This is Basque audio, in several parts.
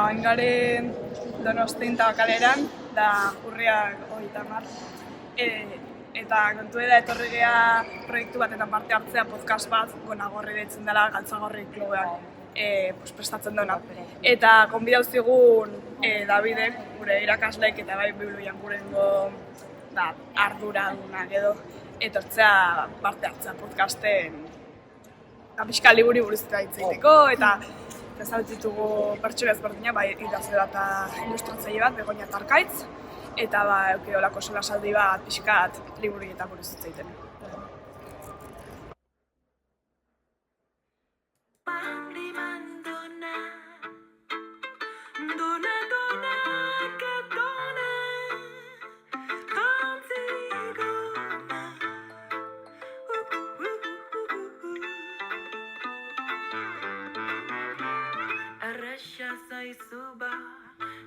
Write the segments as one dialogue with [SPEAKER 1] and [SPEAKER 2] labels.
[SPEAKER 1] Oingaren Donostin Tabakaleran, da urriak 30. Eta kontu da etorri geha proiektu batetan parte hartzea podcast bat, Gonagorri deitzen dela Galtzagorri klubean prestatzen dena. Eta gonbidatu zigun Davidek, gure irakasleek eta bai biblian gurengo arduradunak edo etortzea parte hartzea podcasten pixka liburi buruz hitz egiteko eta ezagutzitugu pertsona ezberdinak, bai idazle bat eta ilustratzaile bat, Begoña Tarkaitz, eta eukiolako solasaldi bat pixkat liburi eta buruz hitz egiten.
[SPEAKER 2] Zaizuba,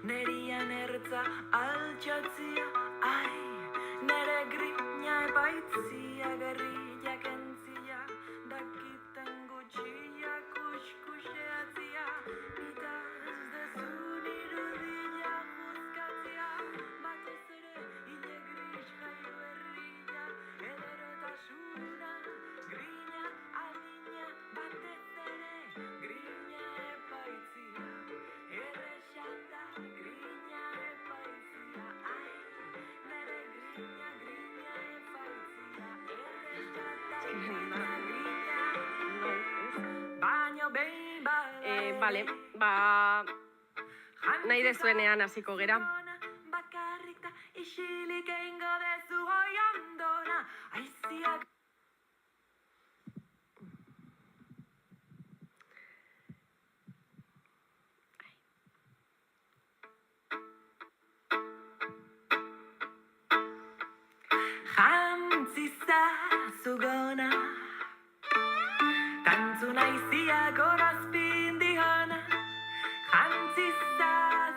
[SPEAKER 2] nerian ertza altxatzia, ai, nere grina epaitzia, gerriak entzia, dakiten gutxia, kuskuseatzia, nitaz dezun irudila juzkatzia, batez ere, hile gris jaio herria, ederotasuna, grina adina, batez ere, grina epaitzia.
[SPEAKER 3] Bale, nahi dezuenean hasiko gera.
[SPEAKER 2] Jantzizta zugona, tantzu naizia gorazpin dihona, jantzizta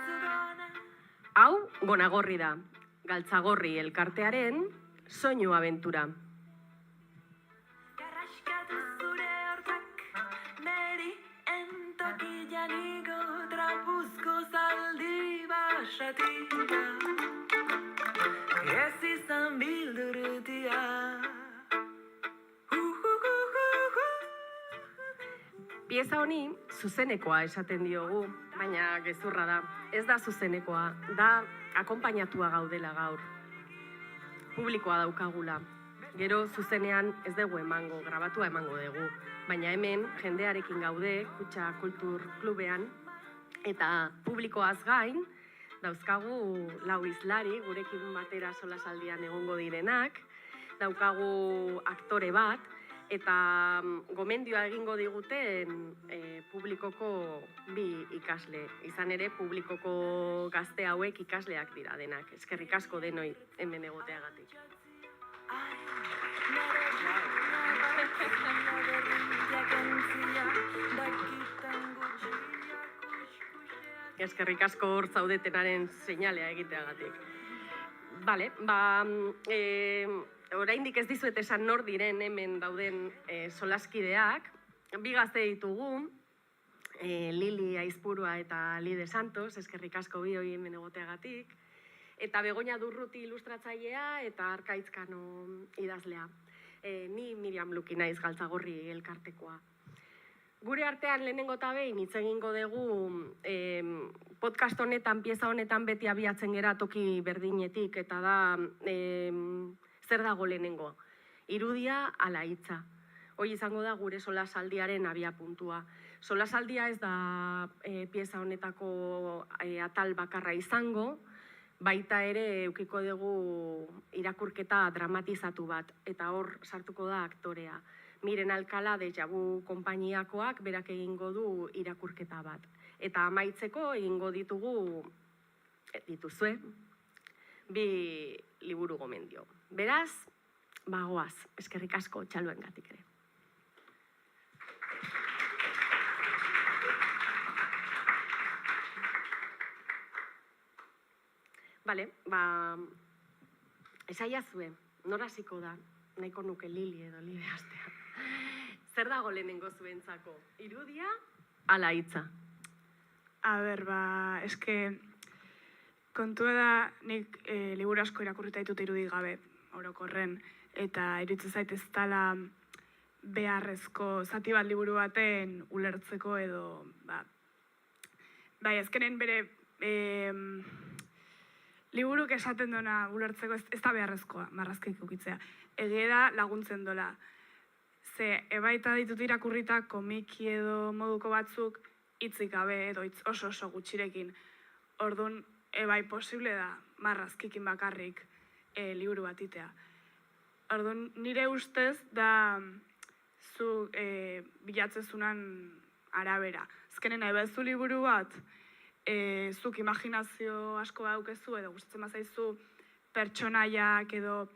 [SPEAKER 2] zugona.
[SPEAKER 3] Hau, Gonagorri da, Galtzagorri elkartearen soinu abentura.
[SPEAKER 2] Garraskatu zure hortzak, neri entokian igo trapuzko zaldi basatira. Ez izan bildurutia.
[SPEAKER 3] Pieza honi zuzenekoa esaten diogu, baina gezurra da. Ez da zuzenekoa, da akonpainatua gaudela gaur. Publikoa daukagula. Gero zuzenean ez dugu emango, grabatua emango dugu. Baina hemen jendearekin gaude, Kutxa Kultur Klubean, eta publikoaz gain, dauzkagu lau hizlari, gurekin batera solasaldian egongo direnak, daukagu aktore bat, eta gomendioa egingo diguten publikoko bi ikasle. Izan ere, publikoko gazte hauek ikasleak dira denak. Eskerrik asko denoi hemen egoteagatik. Eskerrik asko hor zaudetenaren seinalea egiteagatik. Bale, oraindik ez dizuet esan nor diren hemen dauden solaskideak. Bi gazte ditugu, Lili Aizpurua eta Lide Santos, eskerrik asko bi hori hemen egoteagatik. Eta Begoña Durruti ilustratzailea eta Arkaitz Kano idazlea. Ni Miriam Luki naiz Galtzagorri elkartekoa. Gure artean lehenengo eta behin hitz egingo dugu podcast honetan, pieza honetan beti abiatzen gera toki berdinetik, eta da zer dago lehenengo, irudia ala hitza. Hoi izango da gure solasaldiaren abiapuntua. Solasaldia ez da pieza honetako atal bakarra izango, baita ere eukiko dugu irakurketa dramatizatu bat, eta hor sartuko da aktorea. Miren Alcala Deja Vu konpainiakoak berak egingo du irakurketa bat. Eta amaitzeko egingo dituzue, bi liburu gomendio. Beraz, bagoaz, eskerrik asko txaluengatik ere. Bale, Esaiazue, nor hasiko da, nahiko nuke Lili edo Lide hastea. Zer dago lehenengo zuentzako? Irudia, ala hitza?
[SPEAKER 1] A ber, eske, kontua da nik liburu asko irakurrita ditut irudik gabe, orokorren, eta iruditzen zait ez dela beharrezko zati bat liburu baten ulertzeko edo, bai, azkenen bere liburuk esaten duna ulertzeko ez da beharrezkoa, marrazkeik ukitzea. Egia da laguntzen dola. Ze, ebaita ditut irakurrita komiki edo moduko batzuk hitzik gabe edo hitz oso gutxirekin. Orduan, bai posible da marrazkikin bakarrik liburu bat itea. Orduan, nire ustez da zu bilatzezunan arabera. Azkenen nahi bezu liburu bat, zuk imaginazio asko daukezu edo gustatzen bazaizu pertsonaiak edo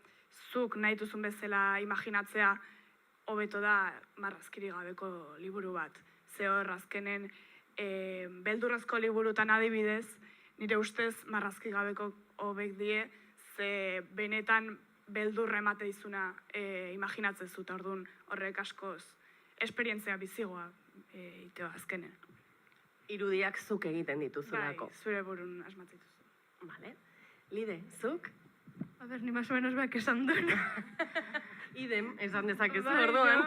[SPEAKER 1] zuk nahi duzun bezala imaginatzea, hobeto da marrazkiri gabeko liburu bat. Ze hor, azkenen beldurrezko liburutan adibidez, nire ustez marrazki gabeko hobek die, ze benetan beldurra emate dizuna imaginatzen zut, orduan horrek askoz esperientzia bizigoa iteo azkenen.
[SPEAKER 3] Irudiak zuk egiten dituzulako.
[SPEAKER 1] Bai, zure burun asmatzen duzu.
[SPEAKER 3] Vale. Lide, zuk?
[SPEAKER 4] A ber, ni más o menos beak esan duena.
[SPEAKER 3] Idem, esan dezakezu
[SPEAKER 4] Bai,
[SPEAKER 3] orduan.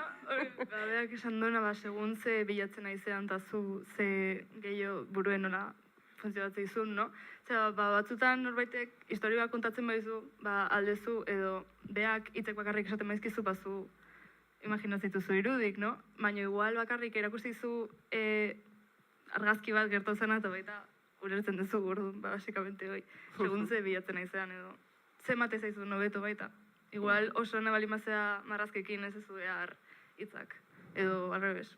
[SPEAKER 4] Beak esan duena, segun ze bilatzen aizean eta zu ze gehiago buruen nola funtzionatzen izun, no? Osea, batzutan norbaitek historia bat kontatzen baizu, aldezu edo beak hitzek bakarrik esaten baizkizu, zu imaginatzen dituzu irudik, no? Baina igual bakarrik erakusti zu argazki bat gertu zena eta baita ulertzen duzu orduan, basikamente hoi, segun ze bilatzen aizean edo. Ze mate zaizu nobeto baita. Igual oso nebali mazea marrazkekin ez ez behar hitzak, edo alrebes.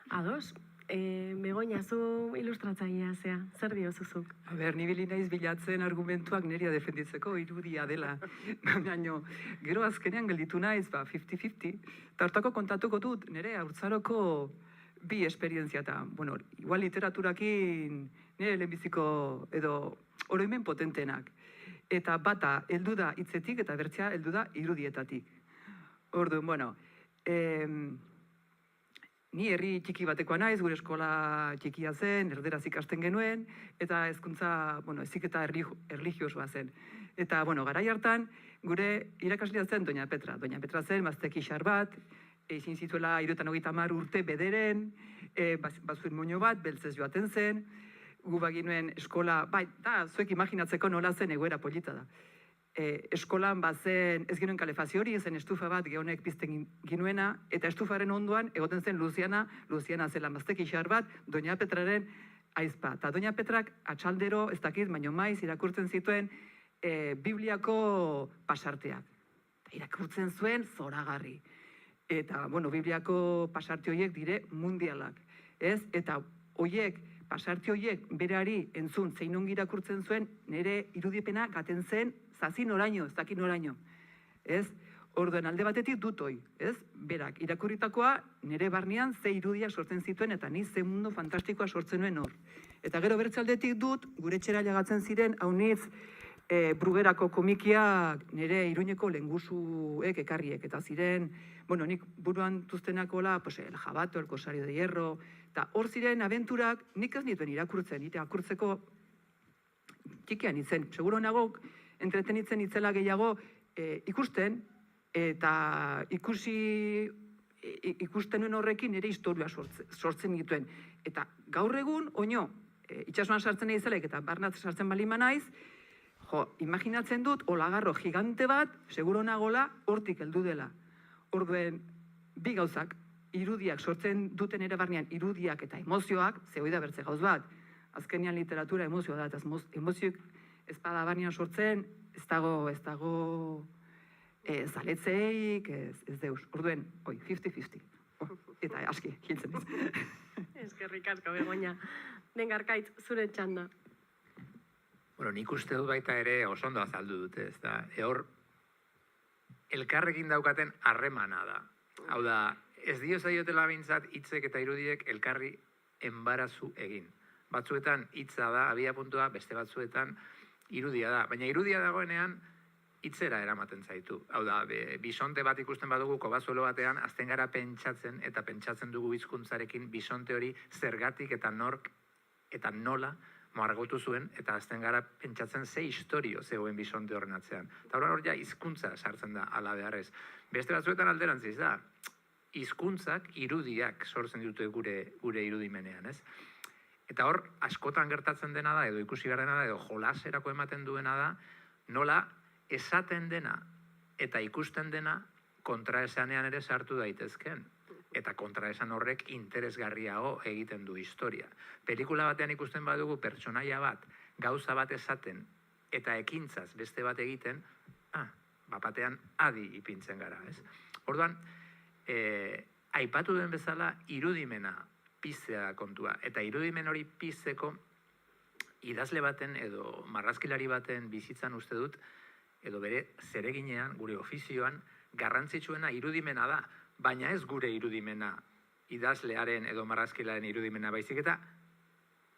[SPEAKER 3] Ados, Begoña, zu ilustratzailea zea, zer diozuzuk?
[SPEAKER 5] A ber, nibili naiz bilatzen argumentuak neria defenditzeko irudia dela. Baina, gero azkenean gelditu naiz, 50-50. Tartako kontatuko dut, nire haurtzaroko bi esperientzia eta, bueno, igual literaturakin nire lehenbiziko edo oroimen potentenak. Eta bata heldu da hitzetik eta bertzea heldu da irudietatik. Orduan, bueno, ni herri txiki batekoa naiz, gure eskola txikia zen, erderaz ikasten genuen, eta hezkuntza, bueno, heziketa erlijiosoa zen. Eta, bueno, garai hartan, gure irakaslea zen Doña Petra. Doña Petra zen, mazteki xar bat, ezin zituela 70 urte bederen, bazuen moño bat, beltzez joaten zen, gu baginuen eskola, bai, da, zuek imaginatzeko nola zen egoera polita da. Eskolan bazen, ez genuen kalefazio hori, zen estufa bat gehonek pizten ginuena, eta estufaren ondoan egoten zen Luziana zela mazteki xar bat, Doña Petraren aizpa. Eta Doña Petrak atxaldero, ez dakit, baino maiz, irakurtzen zituen Bibliako pasarteak. Irakurtzen zuen zoragarri. Eta, bueno, Bibliako pasarte horiek dire mundialak. Ez? Eta horiek, pasarte horiek berari entzun zein ongi irakurtzen zuen, nire irudipena gaten zen zazin oraino, ez dakin oraino. Ez? Orduan alde batetik dut hoi, ez? Berak, irakurritakoa nire barnean ze irudiak sortzen zituen eta ni ze mundu fantastikoa sortzen nuen hor. Eta gero bertzaldetik dut, gure txera jagatzen ziren, haunitz, Brugerako komikiak nire Iruñeko lengusuek ekarriek, eta ziren, bueno, nik buruan tuztenakola, pues, el jabato, el cosario de hierro, eta hor ziren abenturak nik ez nituen irakurtzen, irakurtzeko txikian itzen. Seguro nago, entretenitzen itzela gehiago ikusten, eta ikusten nuen horrekin nire historia sortzen dituen. Eta gaur egun, oino, itxasuan sartzen nahi zelek, eta barnat sartzen balima naiz, imaginatzen dut, olagarro gigante bat, seguro nagola, hortik heldu dela. Orduen, bi gauzak, irudiak sortzen duten ere barnean, irudiak eta emozioak, zehoi da bertze gauz bat. Azkenean literatura emozioa da, eta emozioak ez bada barnean sortzen, ez dago zaletzeik, ez deus. Orduen, 50-50. Eta aski, hiltzen ez.
[SPEAKER 3] Eskerrik asko, Begoña. Dengarkaitz, zure txanda.
[SPEAKER 6] Bueno, nik uste dut baita ere oso ondo azaldu dute, ez da. Hor, elkarrekin daukaten harremana da. Hau da, ez dio zaiotela bintzat hitzek eta irudiek elkarri enbarazu egin. Batzuetan hitza da, abia puntua, beste batzuetan irudia da. Baina irudia dagoenean, hitzera eramaten zaitu. Hau da, bisonte bat ikusten badugu kobazuelo batean, azten gara pentsatzen, eta pentsatzen dugu hizkuntzarekin bisonte hori zergatik eta nork eta nola margotu zuen, eta azten gara pentsatzen ze historio zegoen bisonte horren atzean. Eta hor ja hizkuntza sartzen da ala beharrez. Beste batzuetan alderantziz da, hizkuntzak irudiak sortzen dute gure irudimenean, ez? Eta hor, askotan gertatzen dena da, edo ikusi garena da, edo jolaserako ematen duena da, nola esaten dena eta ikusten dena kontraesanean ere sartu daitezken. Eta kontraesan horrek interesgarriago egiten du historia. Pelikula batean ikusten badugu pertsonaia bat, gauza bat esaten, eta ekintzaz beste bat egiten, batean adi ipintzen gara, ez? Orduan, aipatu den bezala irudimena piztea kontua. Eta irudimen hori pizteko idazle baten edo marrazkilari baten bizitzan uste dut, edo bere zereginean, gure ofizioan, garrantzitsuena irudimena da, baina ez gure irudimena, idazlearen edo marrazkilaren irudimena, baizik eta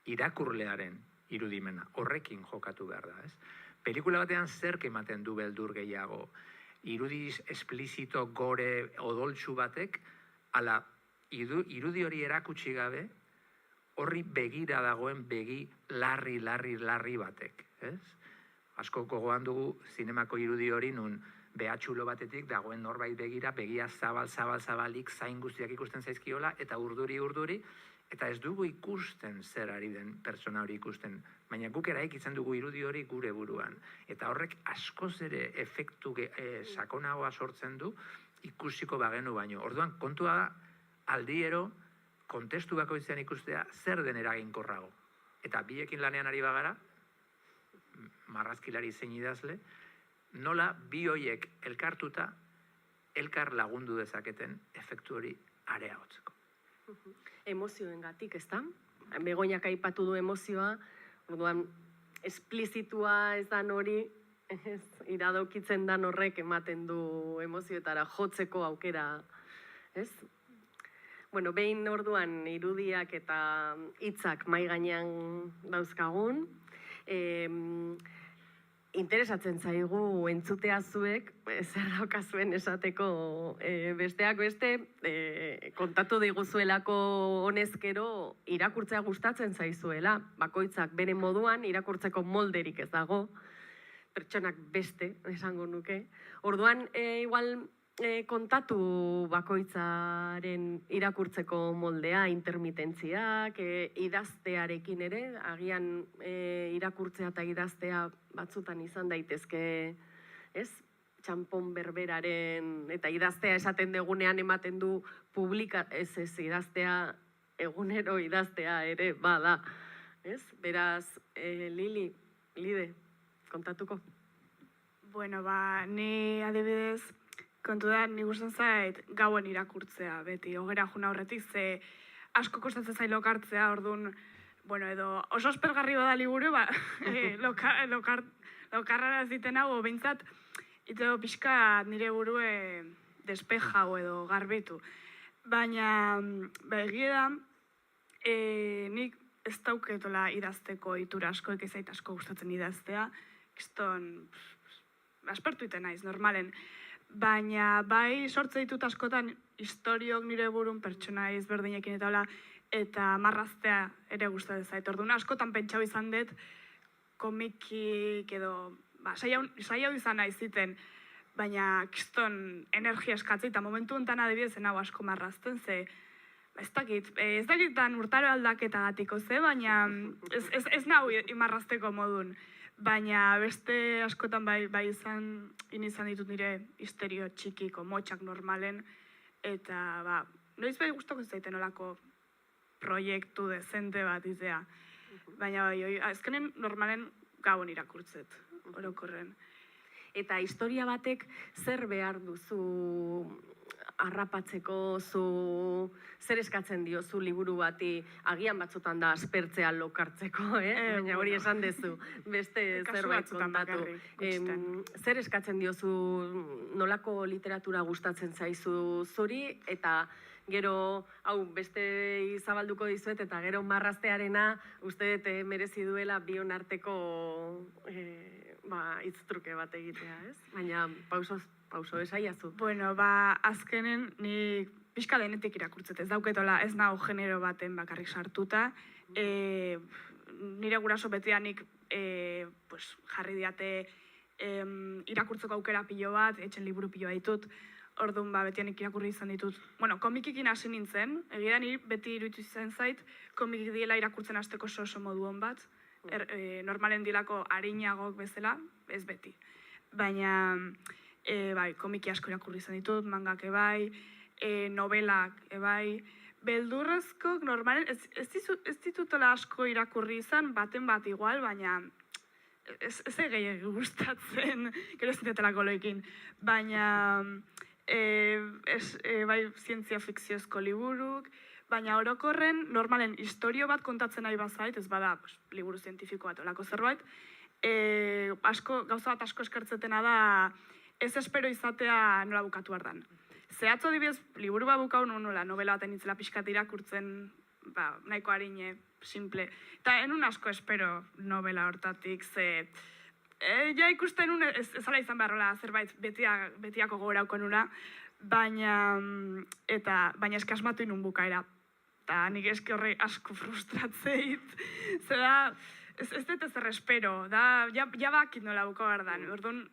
[SPEAKER 6] irakurlearen irudimena, horrekin jokatu behar da, ez? Pelikula batean zerk ematen du beldur gehiago, irudi esplizito gore odoltsu batek, ala irudi hori erakutsi gabe, horri begira dagoen begi larri batek, ez? Asko gogoan dugu zinemako irudi hori nun behatxulo batetik dagoen norbait begira, begia zabalik zain guztiak ikusten zaizkiola, eta urduri, eta ez dugu ikusten zer ari den pertsona hori ikusten, baina guk eraikitzen dugu irudi hori gure buruan. Eta horrek askoz ere efektu sakonagoa sortzen du ikusiko bagenu baino. Orduan, kontua da, aldiero, kontestu bakoitzean ikustea zer den eraginkorrago. Eta biekin lanean ari bagara, marrazkilari zein idazle, nola bi hoiek elkartuta, elkar lagundu dezaketen efektu hori areagotzeko.
[SPEAKER 3] Emozioengatik, ezta? Begoñak aipatu du emozioa, orduan esplizitua ez dan hori, iradokitzen dan horrek ematen du emozioetara jotzeko aukera, ez? Bueno, behin orduan irudiak eta hitzak mahai gainean dauzkagun, interesatzen zaigu entzutea zuek, zer daukazuen esateko besteak beste, kontatu diguzuelako honezkero irakurtzea gustatzen zaizuela, bakoitzak bere moduan irakurtzeko molderik ez dago, pertsonak beste, esango nuke. Orduan, igual kontatu bakoitzaren irakurtzeko moldea, intermitentziak, idaztearekin ere, agian irakurtzea eta idaztea batzutan izan daitezke, ez? Txanpon berberaren, eta idaztea esaten degunean ematen du ez idaztea, egunero idaztea ere, bada, ez? Beraz, Lide, kontatuko?
[SPEAKER 1] Bueno, ni adibidez, kontu da, ni gustatzen zait gauen irakurtzea, beti, hogera juna horretik, ze asko kostatzen zait lokartzea, orduan, bueno, edo oso aspergarri bada liburu, lokarrara ziten hau, behintzat, ito pixka nire burue despejau edo garbitu. Baina, egia da, nik ez dauketola idazteko itura asko, ekizait asko gustatzen idaztea, kiston, aspertu iten naiz, normalen. Baina bai sortze ditut askotan historiok nire burun pertsona ezberdinekin eta hola, eta marraztea ere gustatzen zait. Orduan askotan pentsau izan dut komikik edo saia izan nahi ziten, baina kiston energia eskatzi eta momentu honetan adibidez hau asko marrazten, ze ez dakitan urtaro aldaketa gatiko ze, baina ez nahu marrazteko modun. Baina beste askotan bai izan ditut nire histerio txikiko, motxak normalen, eta noiz bai gustoko zaiten olako proiektu dezente bat izea. Baina azkenen normalen gauan irakurtzet, orokorren.
[SPEAKER 3] Eta historia batek zer behar duzu harrapatzeko, zer eskatzen diozu liburu bati, agian batzutan da aspertzea lokartzeko, baina hori esan dezu, beste zerbait kontatu. Zer eskatzen diozu, nolako literatura gustatzen zaizu zuri, eta gero, hau, beste zabalduko dizuet, eta gero marraztearena, uste dut merezi duela bion arteko itztruke bat egitea, ez? Baina pauso esaiazu.
[SPEAKER 1] Bueno, azkenen ni pixka denetik irakurtzet, ez dauketola, ez nago genero baten bakarrik sartuta. Nire guraso betianik jarri diate irakurtzeko aukera pilo bat, etxen liburu pilo ditut, orduan betianik irakurri izan ditut. Bueno, komikikin hasi nintzen, egia ni beti iruditu izan zait, komikik diela irakurtzen hasteko oso modu hon bat, normalen dilako arinagok bezala, ez beti. Baina, komiki asko irakurri izan ditut, mangak ebai, novelak ebai, beldurrezko, normalen, ez ditutela asko irakurri izan, baten bat igual, baina ez gehiagik gustatzen, gero ez ditetelako loikin, baina zientzia fikziozko liburuk, baina orokorren, normalen, historio bat kontatzen nahi bazait, ez bada, liburu zientifiko bat, olako zerbait, gauza bat asko eskertzetena da, ez espero izatea nola bukatu ardan. Zehatzo adibidez, liburu bat bukau nola, novela baten itzela pixkat irakurtzen, nahiko harine, simple. Eta enun asko espero novela hortatik, ze... Ja ikusten nun, ez ala izan beharrola zerbait betiako gogorauko nuna, baina eski asmatu inun bukaera. Eta nik eski horre asko frustratzeit. Zeda, ez dut ezer espero, ja bakit nola bukau ardan. Orduan,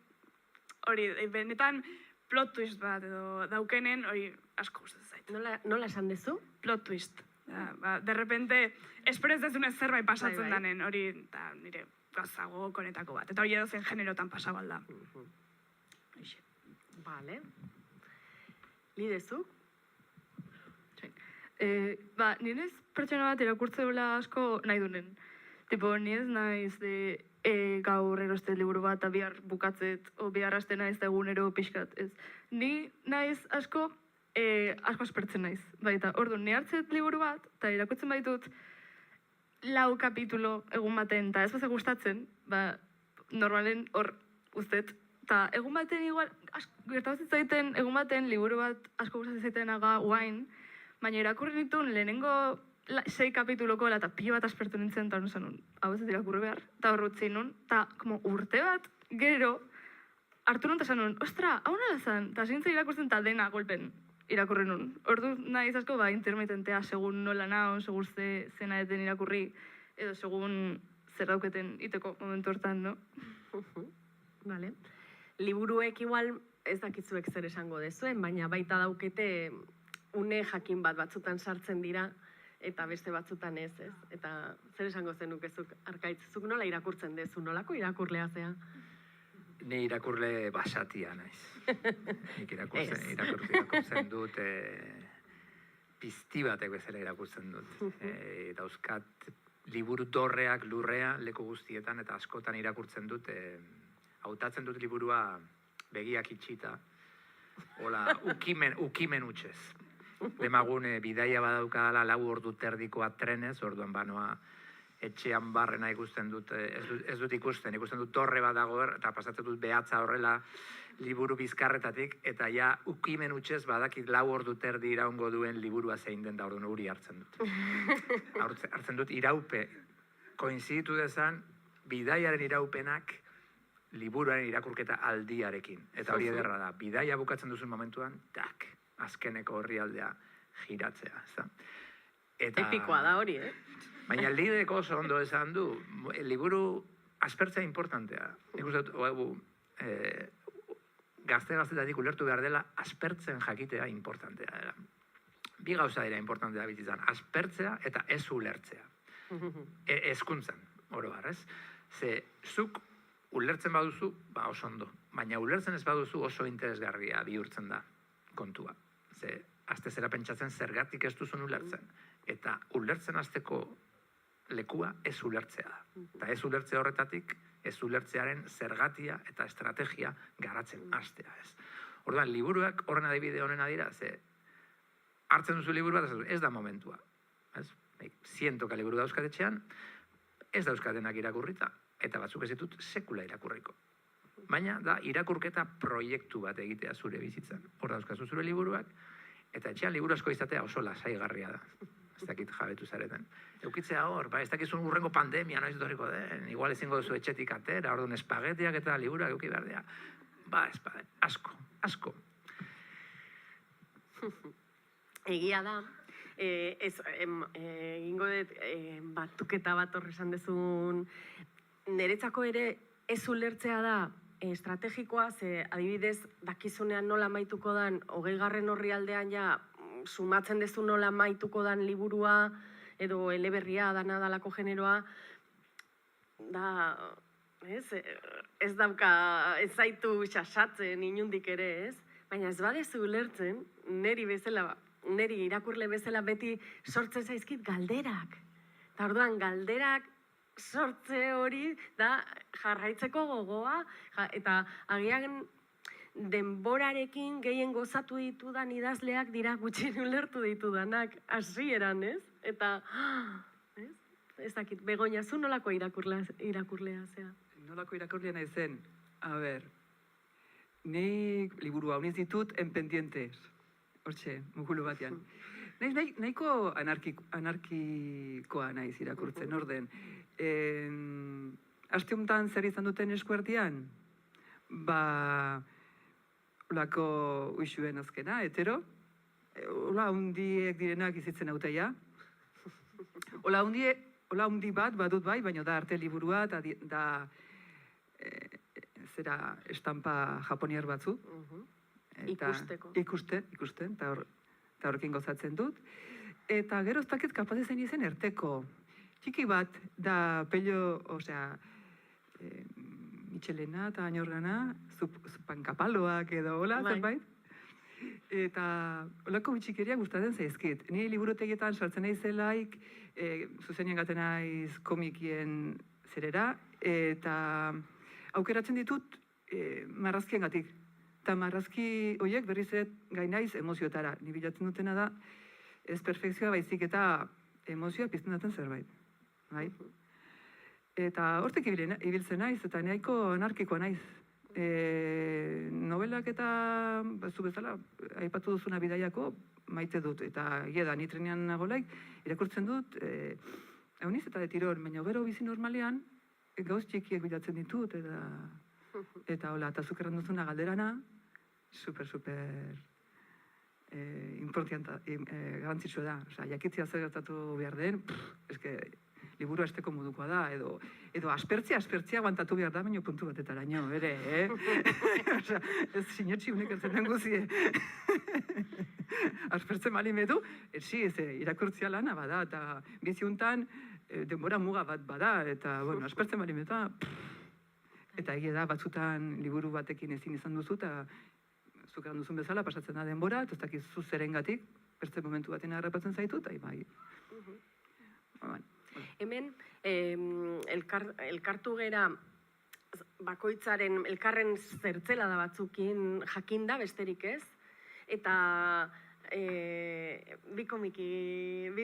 [SPEAKER 1] hori, benetan plot twist bat edo daukenen, hori asko gustatzen zait.
[SPEAKER 3] Nola esan dezu?
[SPEAKER 1] Plot twist. De repente, espero ez dezunez zerbait pasatzen danen, hori, nire gazago konetako bat. Eta hori edozen generotan pasau alda.
[SPEAKER 3] Vale. Lidezu?
[SPEAKER 4] Nire pertsona bat irakurtzeula asko nahi dunen. Tipo, ni ez naiz gaur erostet liburu bat, eta bihar bukatzet, o bihar haste naiz da egunero pixkat, ez. Ni naiz asko aspertzen naiz. Baita, orduan, ni hartzet liburu bat, eta irakurtzen baitut, 4 kapitulo egun baten, eta ez baze gustatzen, normalen hor ustet. Eta egun baten igual, gertatzen zaiten egun baten liburu bat asko gustatzen zaiten guain, baina irakurri nituen lehenengo 6 kapituloko eta pilo bat aspertu nintzen, eta nusan nun, hau ez irakurri behar, eta horrutzi nun, eta urte bat gero, hartu nun eta zan nun, ostra, hau nala zan, eta zintzen irakurtzen eta dena golpen irakurri nun. Ordu nahiz asko, intermitentea, segun nola naon, segun zena eten irakurri, edo segun zer dauketen iteko momentu hortan, no?
[SPEAKER 3] Vale. Liburuek igual ez dakitzuek zer esango dezuen, baina baita daukete une jakin bat batzutan sartzen dira, eta beste batzutan ez. Eta zer esango zenukezuk, Arkaitzezuk nola irakurtzen dezu, nolako irakurlea zea?
[SPEAKER 6] Ni irakurle basatia naiz. Nik irakurtzen dut, pizti batek bezala irakurtzen dut. Dauzkat liburu dorreak lurrea leku guztietan, eta askotan irakurtzen dut, hautatzen dut liburua begiak itxita, hola, ukimen utxez. Demagun bidaia badaukadala 4 ordu terdikoa trenez, orduan banoa etxean barrena ikusten dut, ez dut ikusten dut torre bat dago, eta pasatzen dut behatza horrela liburu bizkarretatik, eta ja ukimen utxez badakit 4 ordu terdi iraungo duen liburua zein den da, orduan uri hartzen dut. Hartzen dut iraupe, koinziditu dezan, bidaiaren iraupenak liburuaren irakurketa aldiarekin. Eta hori ederra da, bidaia bukatzen duzun momentuan, tak, azkeneko horri aldea giratzea.
[SPEAKER 3] Epikoa da hori,
[SPEAKER 6] Baina lideko oso ondo esan du, liburu aspertzea importantea. Nik uste dut, gazte-gaztetatik ulertu behar dela, aspertzen jakitea importantea dela. Bi gauza dira importantea bizitzan, aspertzea eta ez ulertzea. Hezkuntzan, oro har, ez? Ze, zuk ulertzen baduzu, oso ondo. Baina ulertzen ez baduzu oso interesgarria bihurtzen da kontua. Ze, azte zera pentsatzen zergatik ez duzun ulertzen. Eta ulertzen azteko lekua ez ulertzea da. Eta ez ulertzea horretatik, ez ulertzearen zergatia eta estrategia garatzen hastea, ez. Orduan, liburuak horren adibide honena dira, ze hartzen duzu liburu bat, ez da momentua. Zientoka liburu dauzkatetxean, ez dauzkatenak irakurrita, eta batzuk ez ditut sekula irakurriko. Baina da irakurketa proiektu bat egitea zure bizitzan. Hor dauzkazu zure liburuak, eta etxean liburu asko izatea oso lasaigarria da. ez dakit jabetu zareten. Eukitzea hor, ez dakizun urrengo pandemia noiz etorriko den, igual ezingo duzu etxetik atera, orduan espagetiak eta liburuak euki behar dira. Asko.
[SPEAKER 3] Egia da, egingo dut batuketa bat horrezan dezun, niretzako ere ez ulertzea da estrategikoa, ze adibidez dakizunean nola maituko dan, 20. orrialdean ja sumatzen dezu nola maituko dan liburua, edo eleberria, dana dalako generoa, da, ez dauka, ez zaitu xasatzen inundik ere, ez? Baina ez badezu ulertzen, neri irakurle bezala beti sortzen zaizkit galderak. Eta orduan, galderak sortze hori da jarraitzeko gogoa, eta agian denborarekin gehien gozatu ditudan idazleak dira gutxien ulertu ditudanak hasieran, ez? Eta, ez dakit, Begoña, zu nolako irakurlea zea?
[SPEAKER 5] Nolako irakurlea nahi zen? A ber, nik liburu hau niz ditut en pendientes. Hortxe, mugulu batean. Nahiko anarkikoa naiz irakurtzen, orden. Aste honetan zer izan duten eskuartean? Olako uixuen azkena, hetero. Ola hundiek direnak izitzen hauteia. Ola hundi bat badut bai, baina da arte liburua, da zera estampa japoniar batzu.
[SPEAKER 3] Ikusteko.
[SPEAKER 5] Ikusten, eta horrekin gozatzen dut. Eta gero ez dakit kapaz ezen izen erteko. Txiki bat, da pello, osea, Michelena eta Añorgana, zupankapaloak edo hola, zerbait. Eta holako bitxikeria gustatzen zaizkit. Ni liburutegietan sartzen naiz zelaik, zuzenean gaten naiz komikien zerera, eta aukeratzen ditut marrazkiengatik. Eta marrazki horiek berriz ere gai naiz emozioetara. Ni bilatzen dutena da, ez perfekzioa baizik eta emozioa pizten daten zerbait. Bai? Eta hortik ibiltzen naiz, eta nahiko anarkikoa naiz. Novelak eta, zu bezala, aipatu duzuna bidaiako, maite dut. Eta da, ni trenean nagolaik, irakurtzen dut, euniz eta de tirón, baina gero bizi normalean, gauz txikiek bilatzen ditut, eta hola, eta zuk erran duzuna galderana, super garantzitsua da. Osa, jakitzia zer gertatu behar den, eske, liburu asteko modukoa da, edo aspertzia aguantatu behar da, baina puntu batetaraino, ere, Osa, ez sinetxi unek ertzen den guzie. Aspertzen bali medu, irakurtzia lana bada, eta biziuntan denbora muga bat bada, eta, bueno, aspertzen bali medu, eta egia da, batzutan liburu batekin ezin izan duzu, eta zuk eran duzun bezala, pasatzen da denbora, eta ez dakiz zu zerengatik, bertze momentu baten harrapatzen zaitu, eta bai.
[SPEAKER 3] Hemen, elkartu gera bakoitzaren, elkarren zertzela da batzukin jakinda, besterik ez, eta bi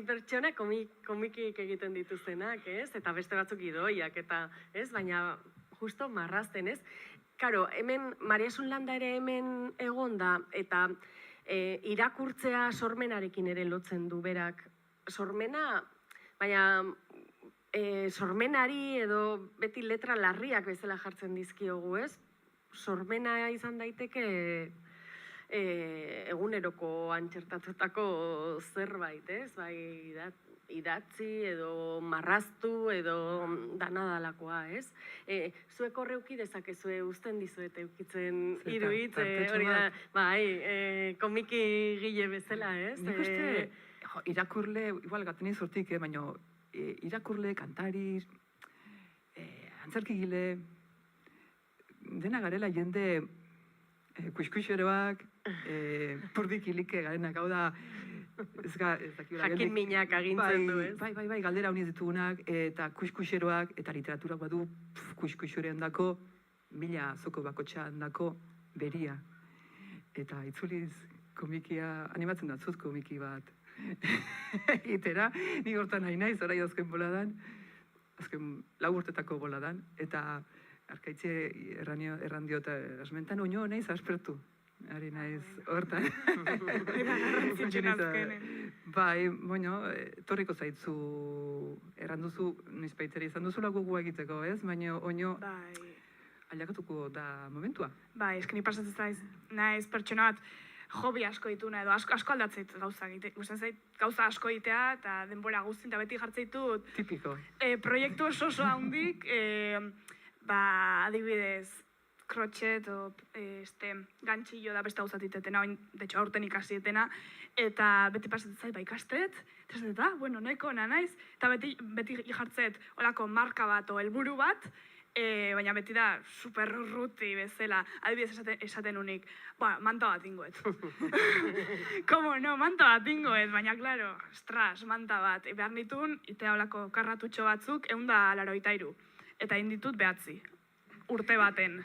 [SPEAKER 3] pertsona komikik egiten dituztenak, ez? Eta beste batzuk idoiak, eta ez? Baina justo marrazten, ez? Karo, hemen, Maria Sunlanda ere hemen egon da, eta irakurtzea sormenarekin ere lotzen du berak. Sormena, baina sormenari edo beti letra larriak bezala jartzen dizkiogu, ez? Sormena izan daiteke eguneroko antxertatutako zerbait, ez? Bai, idatzi edo marraztu edo danadalakoa, ez? Zuek horreuki dezakezue uzten dizuete eukitzen iruitz, hori da, bai, komiki gile bezala, ez?
[SPEAKER 5] Nik uste, irakurle, igual gaten izurtik, baina irakurle, kantari, antzerkigile, dena garela jende kuiskuixeroak, purdikilike garenak, hau da,
[SPEAKER 3] jakin minak agintzen du, ez?
[SPEAKER 5] Bai, galdera honiz ditugunak, eta kuiskuixeroak, eta literaturak badu kuiskuixeroen dako, mila zoko bakotxean dako beria. Eta itzuliz komikia, animatzen datzut komiki bat. Itera, ni hortan nahi naiz, orai azken boladan, azken 4 urtetako boladan, eta arkaitze errandio eta asmentan oino naiz aspertu. ari naiz hortan.
[SPEAKER 1] Garrantzitsuena azkenen.
[SPEAKER 5] Bai, bueno, torriko zaitzu, erranduzu, noizbaitzera izan duzula gogoa egiteko, ez? Baina, oino,
[SPEAKER 1] Bai.
[SPEAKER 5] aldakatuko da momentua.
[SPEAKER 1] Bai, eskeni pasatzen naiz pertsona bat hobi asko dituna edo asko aldatzeit gauza egite. Gustatzen zait gauza asko egitea eta denbora guztien eta beti jartzen ditut
[SPEAKER 5] Tipiko.
[SPEAKER 1] proiektu oso handik, adibidez, krotxet o gantxillo da beste gauza ditetena, de hecho aurten ikasi etena, eta beti pasatzen zait, ikastet, eta esatet, bueno, nahiko ona naiz, eta beti jartzet olako marka bat o helburu bat, baina beti da super urruti bezala, adibidez esaten unik, manta bat ingoet. Como no, manta bat ingoet, baina, claro, ostras, manta bat. Behar nitun, itea olako karratutxo batzuk, 183. Eta inditut 9, urte baten.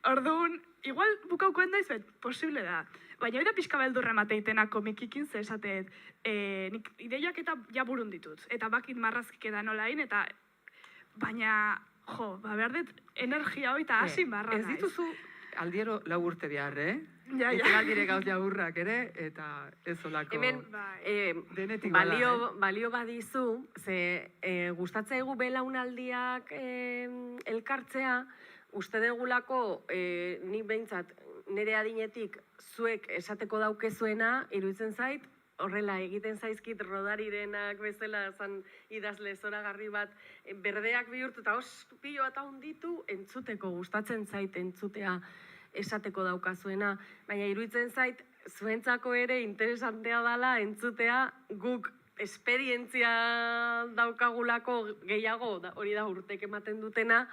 [SPEAKER 1] Orduan, igual bukaukoen daiz, posible da. Baina hori da pixka beldurra emateitena komikikin, ze esateet, nik ideiak eta ja burun ditut. Eta bakit marrazkik edan olain, eta baina, behar dut energia hori eta hasi barra naiz.
[SPEAKER 5] Ez dituzu aldiero 4 urte behar,
[SPEAKER 1] Ja.
[SPEAKER 5] Aldire gauz jaburrak ere, eta ez olako...
[SPEAKER 3] Hemen,
[SPEAKER 5] denetik bada,
[SPEAKER 3] balio badizu, ze gustatzaigu belaunaldiak elkartzea, uste degulako, nik behintzat, nire adinetik zuek esateko daukezuena, iruditzen zait, horrela egiten zaizkit rodarirenak bezala zan idazle zoragarri bat, berdeak bihurtu eta pilo bat handitu entzuteko, gustatzen zait entzutea esateko daukazuena, baina iruditzen zait zuentzako ere interesantea dela entzutea guk esperientzia daukagulako gehiago, hori da urtek ematen dutena,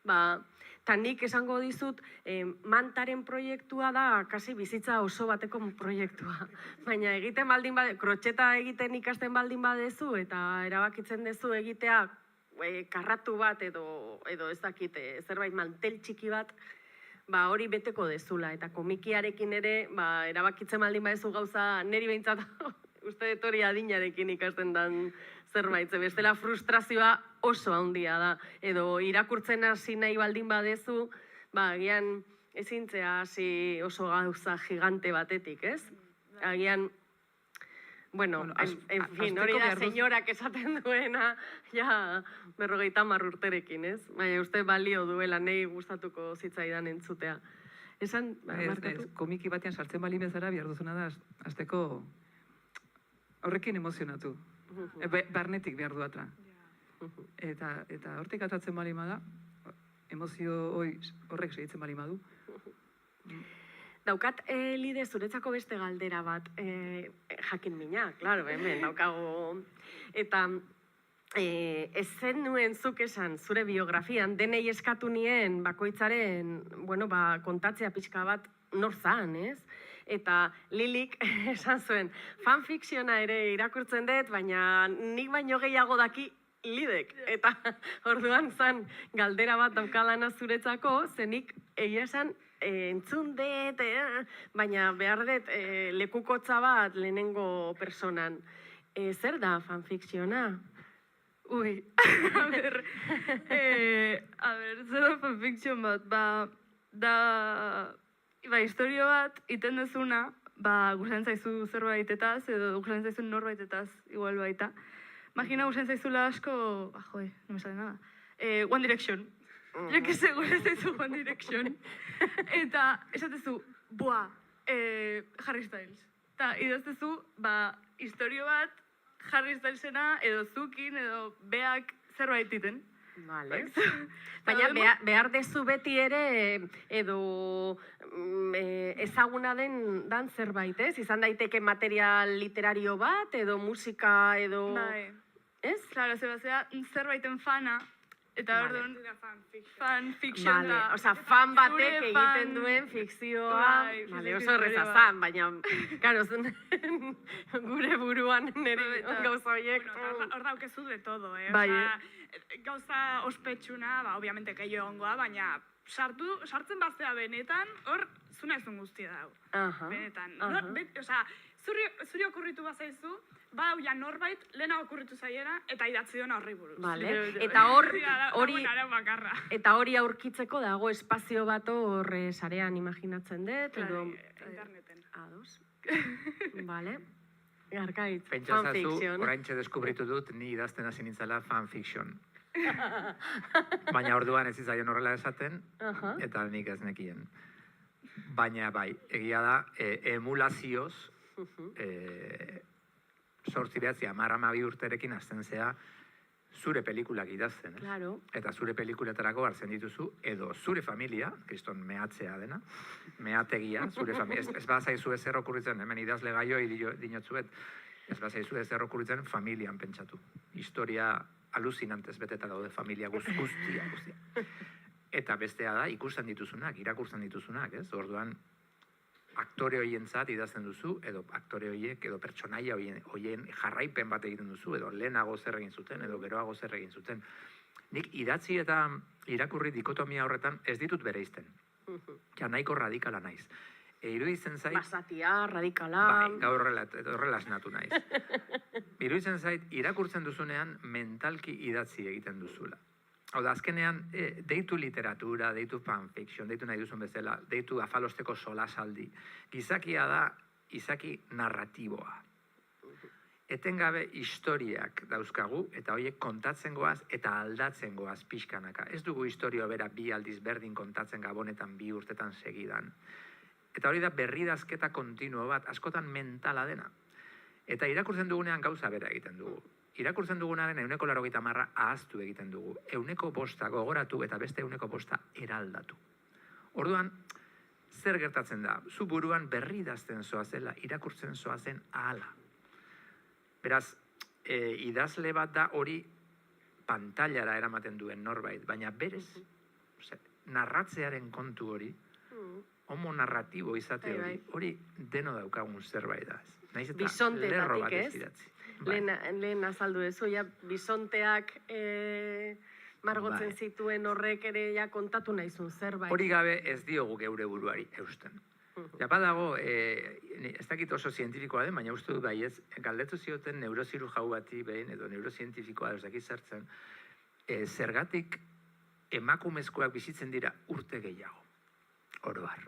[SPEAKER 3] eta nik esango dizut, mantaren proiektua da, kasi bizitza oso bateko proiektua. Baina egiten baldin krotxeta egiten ikasten baldin badezu, eta erabakitzen dezu egitea karratu bat edo ez dakite, zerbait mantel txiki bat, hori beteko dezula. Eta komikiarekin ere, erabakitzen baldin badezu gauza, niri behintzat, uste dut hori adinarekin ikasten den zerbait, bestela frustrazioa oso handia da. Edo irakurtzen hasi nahi baldin badezu, agian ezintzea hasi oso gauza gigante batetik, ez? Agian, bueno, en fin, hori da senyorak esaten duena, ja, 50 urterekin, ez? Baina uste balio duela, nahi gustatuko zitzaidan entzutea. Esan, markatu?
[SPEAKER 5] Komiki batean sartzen bali bezala, behar duzuna da, azteko horrekin emozionatu. Barnetik behar duatra. Eta hortik atatzen bali da, emozio horrek segitzen bali du.
[SPEAKER 3] Daukat, Lide, zuretzako beste galdera bat, jakin mina, klaro, hemen, daukago. Eta ez zen nuen zuk esan zure biografian, denei eskatu nien bakoitzaren, kontatzea pixka bat nor zan, ez? Eta Lilik esan zuen, fanfikziona ere irakurtzen dut, baina nik baino gehiago daki Lidek. Eta orduan zan galdera bat daukalana zuretzako, zenik egia esan entzun dut, baina behar dut lekukotza bat lehenengo personan. Zer da fanfikziona?
[SPEAKER 4] Ui, a ber, zer da fanfikzion bat, historio bat iten dezuna, gustatzen zaizu zerbaitetaz, edo gustatzen zaizu norbaitetaz, igual baita. Imagina gustatzen zaizula asko, no me sale nada, One Direction. Jo que se gustatzen zaizu One Direction. Eta esatezu, Harry Styles. Eta idaztezu, historio bat, Harry Stylesena, edo zukin, edo beak zerbait iten.
[SPEAKER 3] Vale. Baina behar dezu beti ere edo ezaguna dan zerbait, ez? Izan daiteke material literario bat, edo musika, edo...
[SPEAKER 4] Bai.
[SPEAKER 3] Ez?
[SPEAKER 4] Claro, zerbaiten fana, eta orduan fanfiction
[SPEAKER 3] Vale,
[SPEAKER 4] da.
[SPEAKER 3] osea, fan batek egiten duen fikzioa, oso erreza zan, baina, karo, gure buruan nire gauza horiek.
[SPEAKER 1] Hor daukezu de todo,
[SPEAKER 4] Bai,
[SPEAKER 1] gauza ospetsuna, obviamente gehiago ongoa, baina sartzen baztea benetan, hor zuna ezun guztia dago. Benetan. Zuri okurritu bazaizu, badau ja norbait, lehena okurritu zaiera, eta idatzi duna horri buruz.
[SPEAKER 3] Eta hori aurkitzeko dago espazio bat hor sarean imaginatzen dut, edo
[SPEAKER 1] Interneten.
[SPEAKER 3] Ados. Vale. Garkaitz,
[SPEAKER 6] Pentsazazu,
[SPEAKER 3] fanfiction.
[SPEAKER 6] oraintxe deskubritu dut, ni idazten hasi nintzela fanfiction. Baina orduan ez izaion horrela esaten,
[SPEAKER 3] Aha.
[SPEAKER 6] eta nik ez nekien. Baina bai, egia da, emulazioz, sortzi behatzi, 10-12 urterekin hasten zea, zure pelikulak idazten, ez?
[SPEAKER 3] Claro.
[SPEAKER 6] Eta zure pelikuletarako hartzen dituzu, edo zure familia, kriston mehatzea dena, mehategia, zure familia, ez bazaizu ezer okurritzen, hemen idazle gaioi dinotzuet, ez bazaizu ezer okurritzen familian pentsatu. Historia alucinantez beteta daude familia guztia. Eta bestea da, ikusten dituzunak, irakurtzen dituzunak, ez? Orduan, aktore hoientzat idazten duzu, edo aktore hoiek, edo pertsonaia hoien jarraipen bat egiten duzu, edo lehenago zer egin zuten, edo geroago zer egin zuten. Nik idatzi eta irakurri dikotomia horretan ez ditut bereizten. Ja, nahiko radikala naiz. Iruditzen zait...
[SPEAKER 3] Basatia, radikala...
[SPEAKER 6] Bai, gaur horrela esnatu naiz. Iruditzen zait, irakurtzen duzunean mentalki idatzi egiten duzula. Hau da, azkenean, deitu literatura, deitu fanfiction, deitu nahi duzun bezala, deitu afalosteko solasaldi. Gizakia da, izaki narratiboa. Etengabe historiak dauzkagu, eta horiek kontatzen goaz, eta aldatzen goaz pixkanaka. Ez dugu historio bera 2 aldiz berdin kontatzen gabonetan 2 urtetan segidan. Eta hori da berridazketa kontinuo bat, askotan mentala dena. Eta irakurtzen dugunean gauza bera egiten dugu. Irakurtzen dugunaren 180 ahaztu egiten dugu. 105 gogoratu eta beste 105 eraldatu. Orduan, zer gertatzen da? Zu buruan berridazten zoazela, irakurtzen zoazen ahala. Beraz, idazle bat da hori pantailara eramaten duen norbait, baina berez, narratzearen kontu hori, homo narratibo izate hori deno daukagun zerbait da. Naiz eta lerro bat ez idatzi.
[SPEAKER 3] Lehen azaldu duzu, ja, bisonteak margotzen zituen horrek ere ja kontatu nahizun zerbait.
[SPEAKER 6] Hori gabe ez diogu geure buruari eusten. Ja, badago, ez dakit oso zientifikoa den, baina uste dut bai ez, galdetu zioten neurozirujau bati behin, edo neurozientifikoa ez dakit zertzen, zergatik emakumezkoak bizitzen dira urte gehiago, oroar.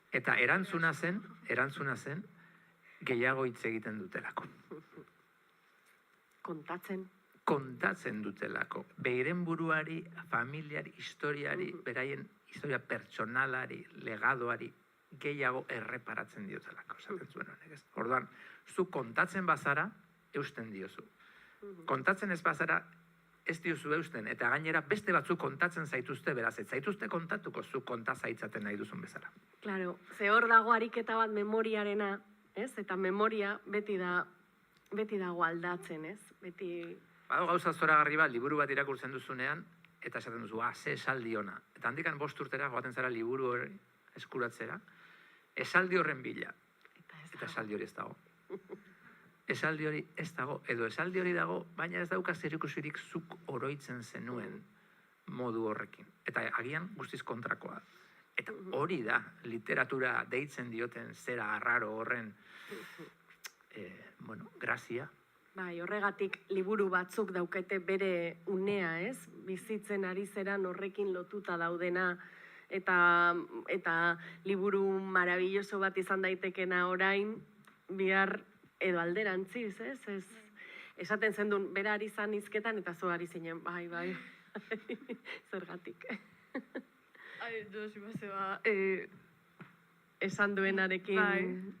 [SPEAKER 6] Eta erantzuna zen, gehiago hitz egiten dutelako. Kontatzen dutelako. Beiren buruari, familiari, historiari, beraien historia pertsonalari, legadoari, gehiago erreparatzen diotelako, esaten zuen honek, ez? Orduan, zu kontatzen bazara, eusten diozu. Kontatzen ez bazara, ez diozu eusten, eta gainera beste batzuk kontatzen zaituzte, beraz, ez zaituzte kontatuko zu kontazaitzaten nahi duzun bezala.
[SPEAKER 3] Claro, ze hor dago ariketa bat memoriarena, ez? Eta memoria beti dago aldatzen, ez? Beti...
[SPEAKER 6] Bado gauza zoragarri bat, liburu bat irakurtzen duzunean, eta esaten duzu, ze esaldi ona. Eta handikan 5 urtera, joaten zara liburu hori eskuratzera, esaldi horren bila. Eta esaldi hori ez dago. Esaldi hori ez dago, edo esaldi hori dago, baina ez dauka zerikusirik zuk oroitzen zenuen modu horrekin. Eta agian guztiz kontrakoa. Eta hori da, literatura deitzen dioten zera arraro horren, grazia.
[SPEAKER 3] Bai, horregatik liburu batzuk daukete bere unea, ez? Bizitzen ari zeran horrekin lotuta daudena, eta liburu marabilloso bat izan daitekena orain, bihar edo alderantziz, ez? Esaten zendun, bera ari zan hizketan, eta zu ari zinen, bai, zergatik. Esan duenarekin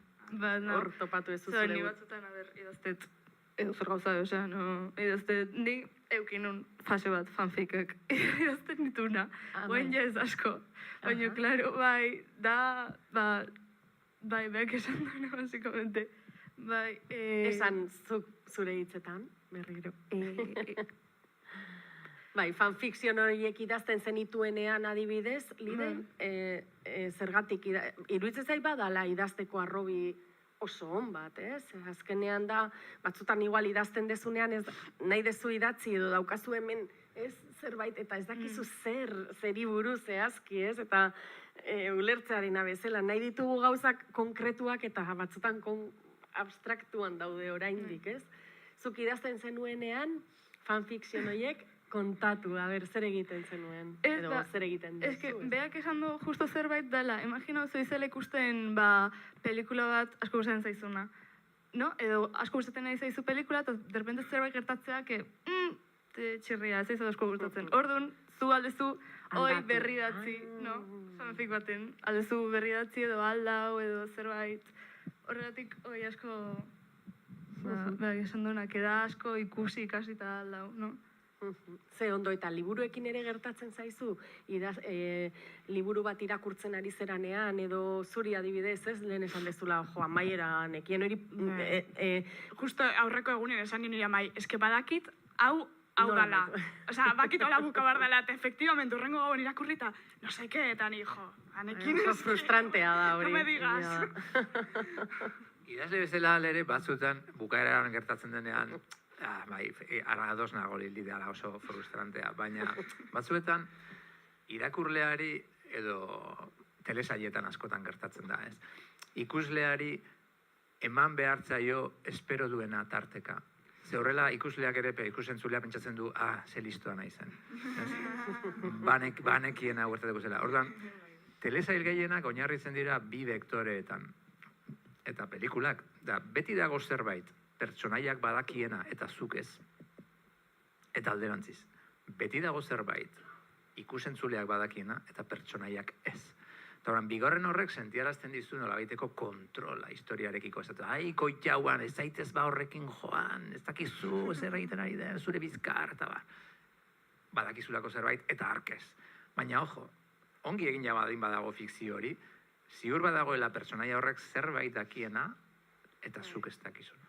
[SPEAKER 3] hor topatu ez zuzure.
[SPEAKER 4] Ni batzutan, idaztet, edo zer gauza, osea, no, idaztet, ni eukinun fase bat fanfikek idazten dituna, guen ja ez asko. Baina, klaro, bai, beak esan duena, basikamente. Bai,
[SPEAKER 3] esan zure hitzetan, berriro. Bai, fanfikzion horiek idazten zenituenean adibidez, Lide, zergatik, iruditzen zait badala idazteko arrobi oso on bat, ez? Azkenean da, batzutan igual idazten dezunean, nahi dezu idatzi edo daukazu hemen, ez, zerbait, eta ez dakizu zeri buruz zehazki, ez? Eta ulertzearena bezala, nahi ditugu gauzak konkretuak eta batzutan abstraktuan daude oraindik, ez? Zuk idazten zenuenean, fanfikzion horiek, kontatu, a ber, zer egiten zenuen, edo zer egiten duzu.
[SPEAKER 4] Ez que, beak esan du justo zerbait dela, imagina zoizela ikusten, ba, pelikula bat asko gustatzen zaizuna. No? Edo asko gustatzen nahi zaizu pelikula, eta derrepente zerbait gertatzea, txirria, ez zaizu asko gustatzen. Orduan, zu aldezu, hoi
[SPEAKER 3] Aldatu.
[SPEAKER 4] berri datzi, no? Fanfic baten, aldezu berri datzi edo aldau, edo zerbait. Horregatik, hoi asko, beak esan duena, keda asko ikusi, ikasi eta aldau, no?
[SPEAKER 3] Ze ondo, eta liburuekin ere gertatzen zaizu, liburu bat irakurtzen ari zeranean, edo zuri adibidez, ez, lehen esan dezula, jo, amaiera nekien hori...
[SPEAKER 1] Justo aurreko egunen esan nire amai, eske badakit, hau
[SPEAKER 3] Nola
[SPEAKER 1] dala.
[SPEAKER 3] nahi.
[SPEAKER 1] Osea, bakit hola buka bar dela, eta efectivamente urrengo gauan irakurri eta, no seke, eta ni, jo, anekin
[SPEAKER 3] Oso frustrantea da hori.
[SPEAKER 1] No me digas.
[SPEAKER 3] Ja.
[SPEAKER 6] Idazle bezala ere batzutan bukaeran gertatzen denean, bai, ados nago dela oso frustrantea, baina batzuetan irakurleari edo telesaietan askotan gertatzen da, ez? Ikusleari eman behartzaio espero duena tarteka. Ze horrela ikusleak ere, ikusentzulea pentsatzen du, ze listoa nahi zen. Banekien hau gertatuko zela. Orduan, telesail gehienak oinarritzen dira bi vektoreetan. Eta pelikulak, beti dago zerbait, pertsonaiak badakiena eta zuk ez. Eta alderantziz, beti dago zerbait, ikusentzuleak badakiena eta pertsonaiak ez. Eta horan, bigarren horrek sentiarazten dizu nolabaiteko kontrola historiarekiko. Ez da, koitauan, ez zaitez ba horrekin joan, ez dakizu, zer egiten ari den, zure bizkar, eta ba. Badakizulako zerbait, eta arkez. Baina, ojo, ongi egin badin badago fikzio hori, ziur badagoela pertsonaia horrek zerbait dakiena, eta zuk ez dakizuna.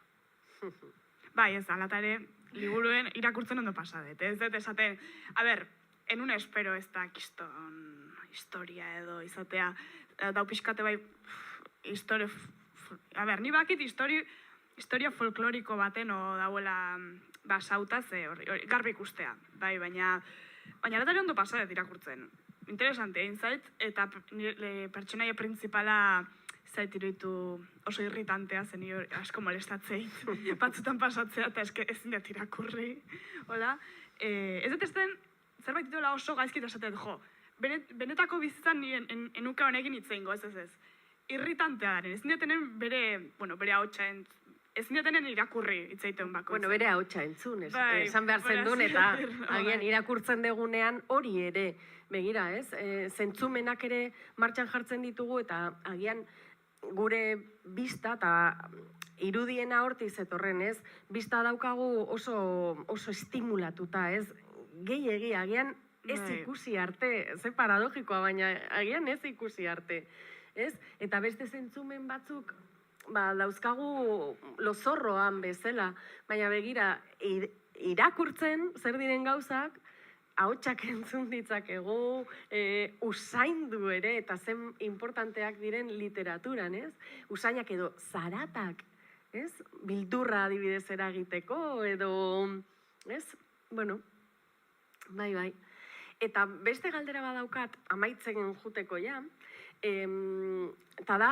[SPEAKER 1] Bai, ez da, ere, liburuen irakurtzen ondo pasadet. Ez dut esaten, a ber, en un espero ez da kiston historia edo izatea, dau pixkate bai, a ber, ni bakit historia folkloriko baten o dauela basauta ze garbi ikustea, bai, baina alatari ondo pasadet irakurtzen. Interesante egin zait, eta pertsonaia principala zait iruditu oso irritantea, zen asko molestatzeit, batzutan pasatzea, eta eske ezin dut irakurri, hola. Ez dut ezten, zerbait dituela oso gaizkita esaten, jo, benetako bizitzan nien enuka honekin itzeingo, ez. Irritantea garen, ezin dutenen bere ahotsa ezin dutenen irakurri itzeiten bako.
[SPEAKER 3] Bueno, bere ahotsa entzun,
[SPEAKER 1] Bai,
[SPEAKER 3] esan behar zen duen, eta
[SPEAKER 1] bai.
[SPEAKER 3] agian irakurtzen degunean hori ere, begira, ez? Zentzumenak ere martxan jartzen ditugu, eta agian gure bista eta irudiena hortiz etorren, ez? Bista daukagu oso estimulatuta, ez? Gehiegi, agian ez ikusi arte, ze paradogikoa, baina agian ez ikusi arte, ez? Eta beste zentzumen batzuk, dauzkagu lozorroan bezala, baina begira, irakurtzen zer diren gauzak, ahotsak entzun ditzakegu, usaindu ere, eta zen importanteak diren literaturan, ez? Usainak edo zaratak, ez? Bildurra adibidez eragiteko, edo, ez? Bueno, bai. Eta beste galdera badaukat, amaitzen juteko ja, eta da,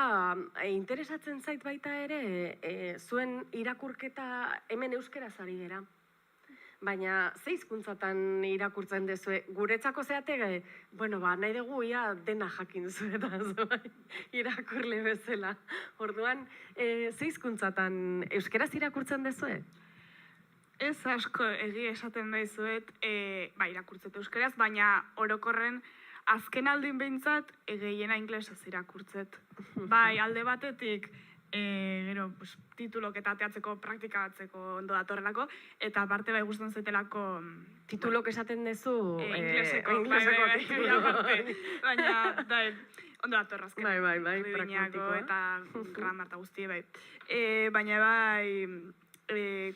[SPEAKER 3] interesatzen zait baita ere, zuen irakurketa hemen euskeraz ari gera. Baina, ze hizkuntzatan irakurtzen dezue? Guretzako zeate, nahi dugu ia dena jakin zuetaz, irakurle bezala. Orduan, ze hizkuntzatan euskeraz irakurtzen dezue?
[SPEAKER 1] Ez asko egia esaten daizuet, irakurtzet euskeraz, baina orokorren azken aldin behintzat gehiena inglesez irakurtzet. Bai, alde batetik, titulok eta teatzeko, praktikatzeko ondo datorrelako, eta aparte bai gustatzen zaitelako...
[SPEAKER 3] Titulok esaten dezu...
[SPEAKER 1] Ingleseko
[SPEAKER 3] titulok.
[SPEAKER 1] Baina, ondo datorrazken.
[SPEAKER 3] Bai, pragmatikoa.
[SPEAKER 1] Eta gramar eta guztie, bai. Baina bai,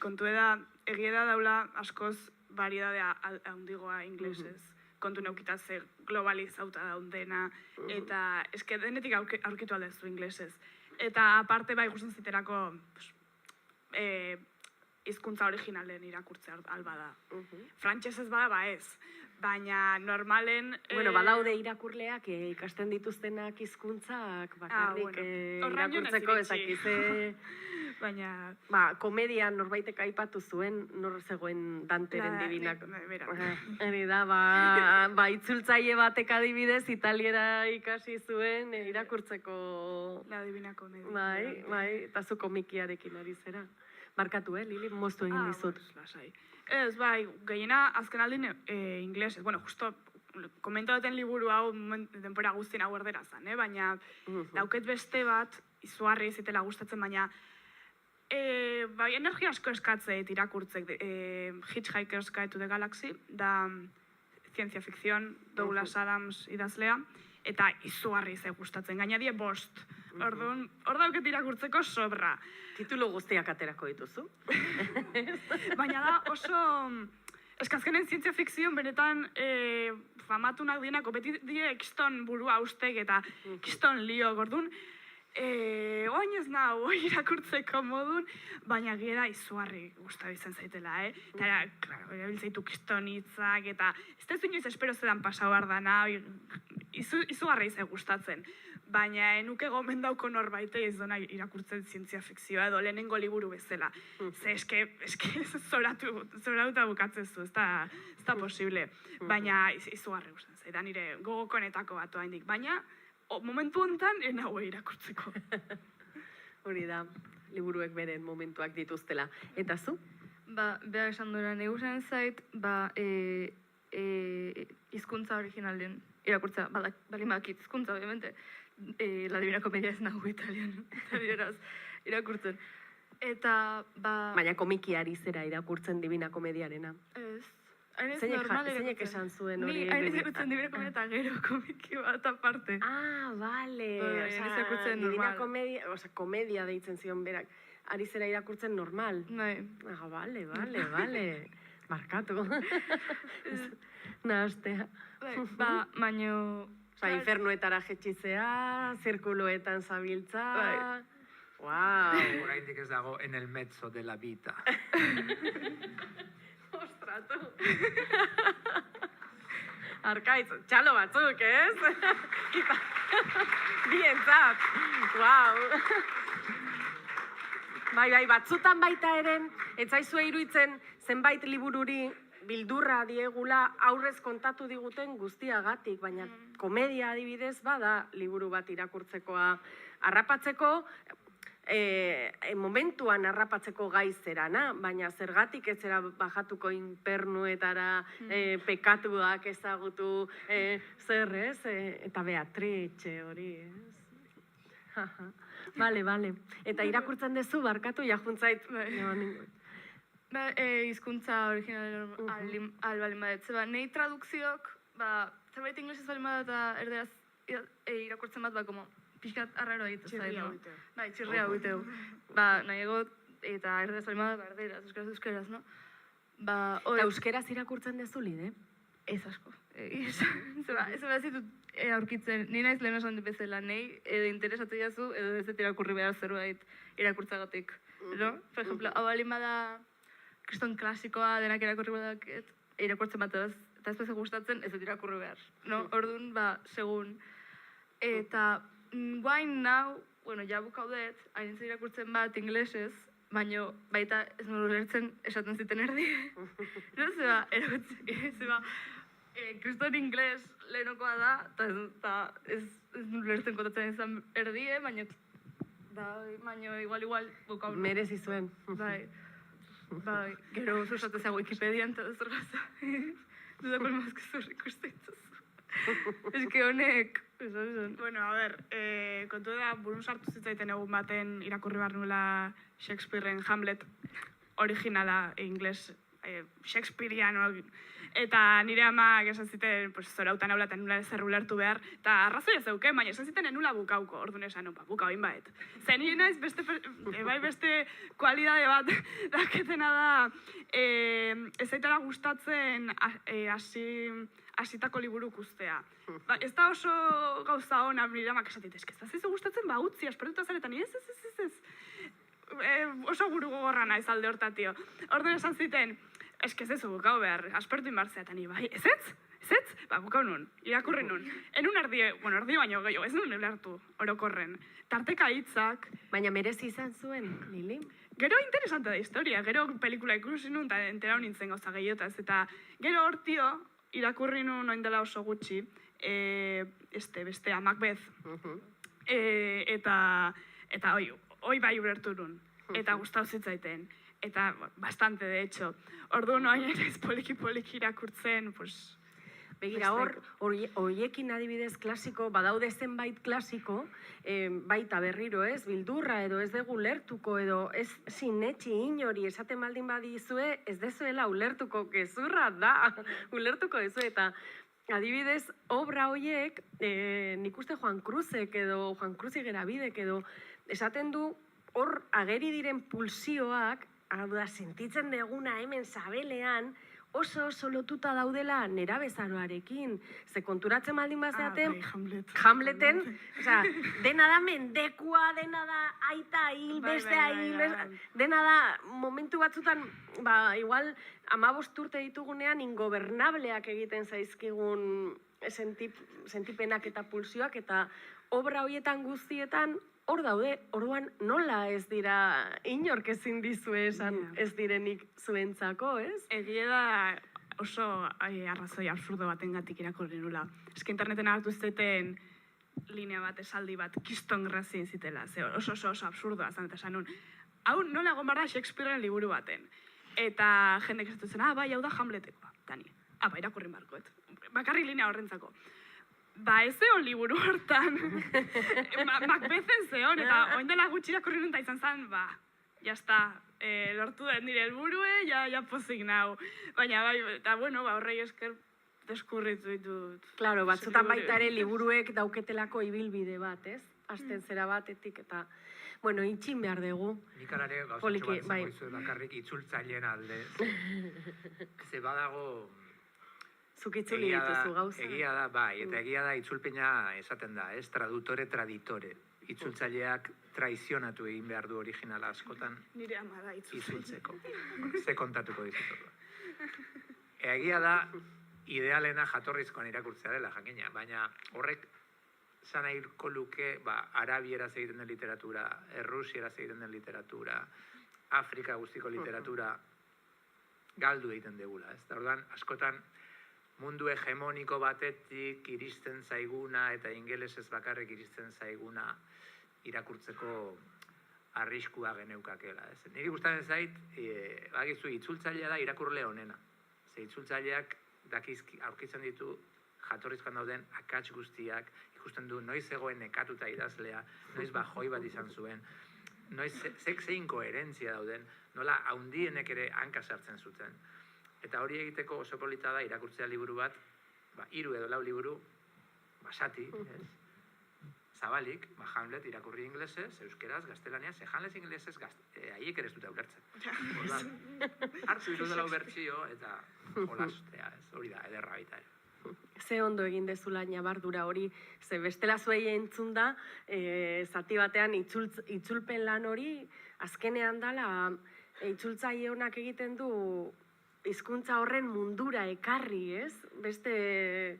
[SPEAKER 1] kontu da, egia da daula askoz variedadea handigoa inglesez. Kontu neukita ze globalizauta daudena, eta eske denetik aurkitu aldezu inglesez. Eta aparte bai gustatzen ziterako hizkuntza originalen irakurtzea alba da. Frantsesez bada, ez. Baina normalen...
[SPEAKER 3] badaude irakurleak ikasten dituztenak hizkuntzak bakarrik irakurtzeko ezakize...
[SPEAKER 1] baina...
[SPEAKER 3] Komedian norbaitek aipatu zuen, nor zegoen Danteren divinak.
[SPEAKER 1] Bera.
[SPEAKER 3] Hori da, itzultzaile batek adibidez, italiera ikasi zuen irakurtzeko...
[SPEAKER 1] La Divina Comedia.
[SPEAKER 3] Bai, eta zu komikiarekin ari zera. Barkatu, Lili, moztu egin dizut.
[SPEAKER 1] Lasai. Ez, bai, gehiena azken aldin inglesez. Bueno, justo komento duten liburu hau denbora guztien hau erdera zen, baina dauket beste bat, izugarri zitela gustatzen, baina bai, energia asko eskatzeit irakurtzek Hitchhiker's Guide to the Galaxy, da ciencia ficción, Douglas Adams idazlea, eta izugarri ze gustatzen, gaina die 5. Orduan, hor dauket irakurtzeko sobra.
[SPEAKER 3] Titulu guztiak aterako dituzu.
[SPEAKER 1] Baina da oso... Eskazkenen zientzia fikzion benetan famatunak dienako, beti die kiston burua ustek eta kiston lio, orduan, oain ez nahu irakurtzeko modun, baina gira izugarri guztabi izan zaitela, Eta, klaro, erabiltzaitu kiston hitzak, eta ez da inoiz espero zedan pasau ardana, izugarri izan gustatzen. Baina enuke gomendauko norbaite ez dona irakurtzen zientzia fikzioa edo lehenengo liburu bezala. Ze eske zoratuta bukatzen zu, ez da posible. Baina izugarri gustatzen zait, da nire gogokonetako bat oraindik. Baina momentu honetan nago irakurtzeko.
[SPEAKER 3] Hori da, liburuek beren momentuak dituztela. Eta zu?
[SPEAKER 4] Behar esan duela, negu zen zait, hizkuntza originalen irakurtza, balin bakit hizkuntza, obviamente. La Divina Comedia ez nago italieraz irakurtzen. Eta,
[SPEAKER 3] Baina komikiari zera irakurtzen Divina Komediarena.
[SPEAKER 4] Ez.
[SPEAKER 3] Zeinek esan zuen hori?
[SPEAKER 4] Ni hain irakurtzen Divina Comedia eta gero komiki bat aparte.
[SPEAKER 3] Bale.
[SPEAKER 4] Divina
[SPEAKER 3] Comedia, komedia deitzen zion berak. Ari zera irakurtzen normal.
[SPEAKER 4] Bai.
[SPEAKER 3] Bale. Markatu. Nahastea.
[SPEAKER 4] Baino...
[SPEAKER 3] Infernuetara jetxizea, zirkuluetan zabiltza... Wow!
[SPEAKER 6] Oraindik ez dago en el mezzo de la vida.
[SPEAKER 3] Ostratu! Arkaitz, txalo batzuk, ez? Bientzat! Wow! Bai, batzutan baita eren, etzaizue iruditzen zenbait libururi bildurra diegula aurrez kontatu diguten guztiagatik, baina komedia adibidez bada liburu bat irakurtzekoa harrapatzeko, momentuan harrapatzeko gai zerana, baina zergatik ez zera bajatuko infernuetara pekatuak ezagutu zer, ez? Eta Beatrice hori, ez? Bale. Eta irakurtzen duzu, barkatu, jajuntzait.
[SPEAKER 4] Hizkuntza original balin badet. Nahi tradukziok, zerbait inglesez balin badet eta erderaz irakurtzen bat, como pixkat arraro ditu zait. Txirria huiteu. Nahi egot, eta erderaz balin badet, erderaz, euskeraz, no?
[SPEAKER 3] Eta euskeraz irakurtzen duzu, Lide?
[SPEAKER 4] Ez asko. Ez behar zitut aurkitzen, ni naiz lehen esan bezala, nahi edo interesatzen jazu, edo ez irakurri behar zerbait irakurtzagatik. Por ejemplo, hau balin bada kriston klasikoa denak irakurri badaket, irakurtzen bat eta ez gustatzen, ez dut irakurri behar. Orduan, segun. Eta, guain nau, ja bukaudet, hain irakurtzen bat inglesez, baina baita ez nuru lertzen esaten ziten erdi. Kriston ingles lehenokoa da, eta ez nuru lertzen kontatzen izan erdie, baina igual bukau.
[SPEAKER 3] Merezi zuen.
[SPEAKER 4] Bai, gero zuzate zea Wikipedian eta ez orgaza. Dudako elmazke zurri ikuste dituzu. Ez que honek...
[SPEAKER 1] Bueno, a ver, kontu da, burun sartu zitzaiten egun baten irakurri behar nuela Shakespearen Hamlet, originala, ingles, Shakespearean, eta nire amak esan ziten, zorautan haula eta nula zer ulertu behar, eta arrazoi ez zeuken, baina esan ziten enula bukauko, orduan esan, bukau inbaet. Zer nire naiz beste kualidade bat daketena da, ez zaitara gustatzen hasitako liburuk ustea. Ez da oso gauza hona nire amak esan ziten, ez zizu gustatzen, utzi, aspertuta zaretan, ez. Oso guru gogorra naiz alde hortatio. Orduan esan ziten, ez bukau behar, aspertu inbartzea, eta ni bai, ez zetz, bukau nun, irakurri nun. Enun erdi baino gehiago, ez nun ulertu orokorren. Tarteka hitzak,
[SPEAKER 3] Baina merezi izan zuen, Lili?
[SPEAKER 1] gero interesante da historia, gero pelikula ikusi nun eta enterau nintzen gauza gehiotaz. Eta gero hortio, irakurri nun oin dela oso gutxi, bestea, Macbeth. Eta hoi bai ulertu nun. Eta gustau zitzaiten. Eta bastante, de hecho. Orduan oain ez poliki irakurtzen, pues...
[SPEAKER 3] Begira, horiekin adibidez klasiko, badaude zenbait klasiko, baita berriro ez, bildurra edo ez dugu ulertuko edo ez sinetxi inori esaten baldin badizue, ez dezuela ulertuko, gezurra da, ulertuko dezue eta adibidez, obra horiek, nik uste Juan Cruzek edo Juan Cruzi Gerabidek edo esaten du hor ageri diren pulsioak, hau da, sentitzen deguna hemen sabelean, oso lotuta daudela nerabezaroarekin. Ze konturatzen baldin bazeaten, Hamleten, osea, dena da mendekua, dena da aita hil, bestea hil, dena da momentu batzutan, igual 15 urte ditugunean ingobernableak egiten zaizkigun sentipenak eta pulsioak, eta obra horietan guztietan hor daude, orduan nola ez dira inork ezin dizue esan ez direnik zuentzako, ez?
[SPEAKER 1] Egia da oso arrazoi absurdo batengatik irakurri nula. Eske interneten hartu zeten linea bat, esaldi bat, kiston grazien zitela, ze oso absurdoa zan, eta esan nun. Hau nola egon behar da Shakespearen liburu baten. Eta jendek esatu zen, bai, hau da Hamletekoa, Dani. Irakurri markoet. Bakarri linea horrentzako. Ez zeon liburu hortan, Macbethen zeon, eta oin dela gutxi irakurri nun, eta izan zen, jazta, lortu den nire helburue, ja pozik nau. Baina, eta horrei esker deskurritu ditut.
[SPEAKER 3] Claro, batzutan baita ere liburuek dauketelako ibilbide bat, ez? Hasten zera batetik, eta, itxin behar dugu.
[SPEAKER 6] Nik alare gauzatxo bat izango izue bakarrik itzultzaileen alde. Ze badago...
[SPEAKER 3] Zuk itzuli dituzu gauza.
[SPEAKER 6] Egia da, eta egia da itzulpena esaten da, ez? Tradutore, traditore. Itzultzaileak traizionatu egin behar du originala askotan.
[SPEAKER 1] Nire ama da
[SPEAKER 6] itzultzeko. Ze kontatuko dizutu. Egia da, idealena jatorrizkoan irakurtzea dela, jakina, baina horrek zan nahiko luke, arabieraz egiten den literatura, errusieraz egiten den literatura, Afrika guztiko literatura, galdu egiten degula, ez? Da, orduan, askotan, mundu hegemoniko batetik iristen zaiguna eta ingelesez bakarrik iristen zaiguna irakurtzeko arriskua geneukakela. Niri gustatzen zait, bagizu, itzultzailea da irakurle honena. Ze itzultzaileak aurkitzen ditu jatorrizkoan dauden akats guztiak, ikusten du noiz egoen nekatuta idazlea, noiz bajoi bat izan zuen, noiz zein koherentzia dauden, nola haundienek ere hanka sartzen zuten. Eta hori egiteko oso polita da irakurtzea liburu bat, 3 edo 4 liburu, basati, zabalik, Hamlet irakurri inglesez, euskeraz, gaztelaniaz, Hamlet inglesez, haiek ere ez dute ulertzen. Hartzu ditu dela bertsio eta jolastea, hori da, ederra baita ere.
[SPEAKER 3] Ze ondo egin dezula nabardura hori, ze bestela zuei entzun da, zati batean itzulpen lan hori, azkenean dala, itzultzaile honak egiten du, hizkuntza horren mundura ekarri, ez? Beste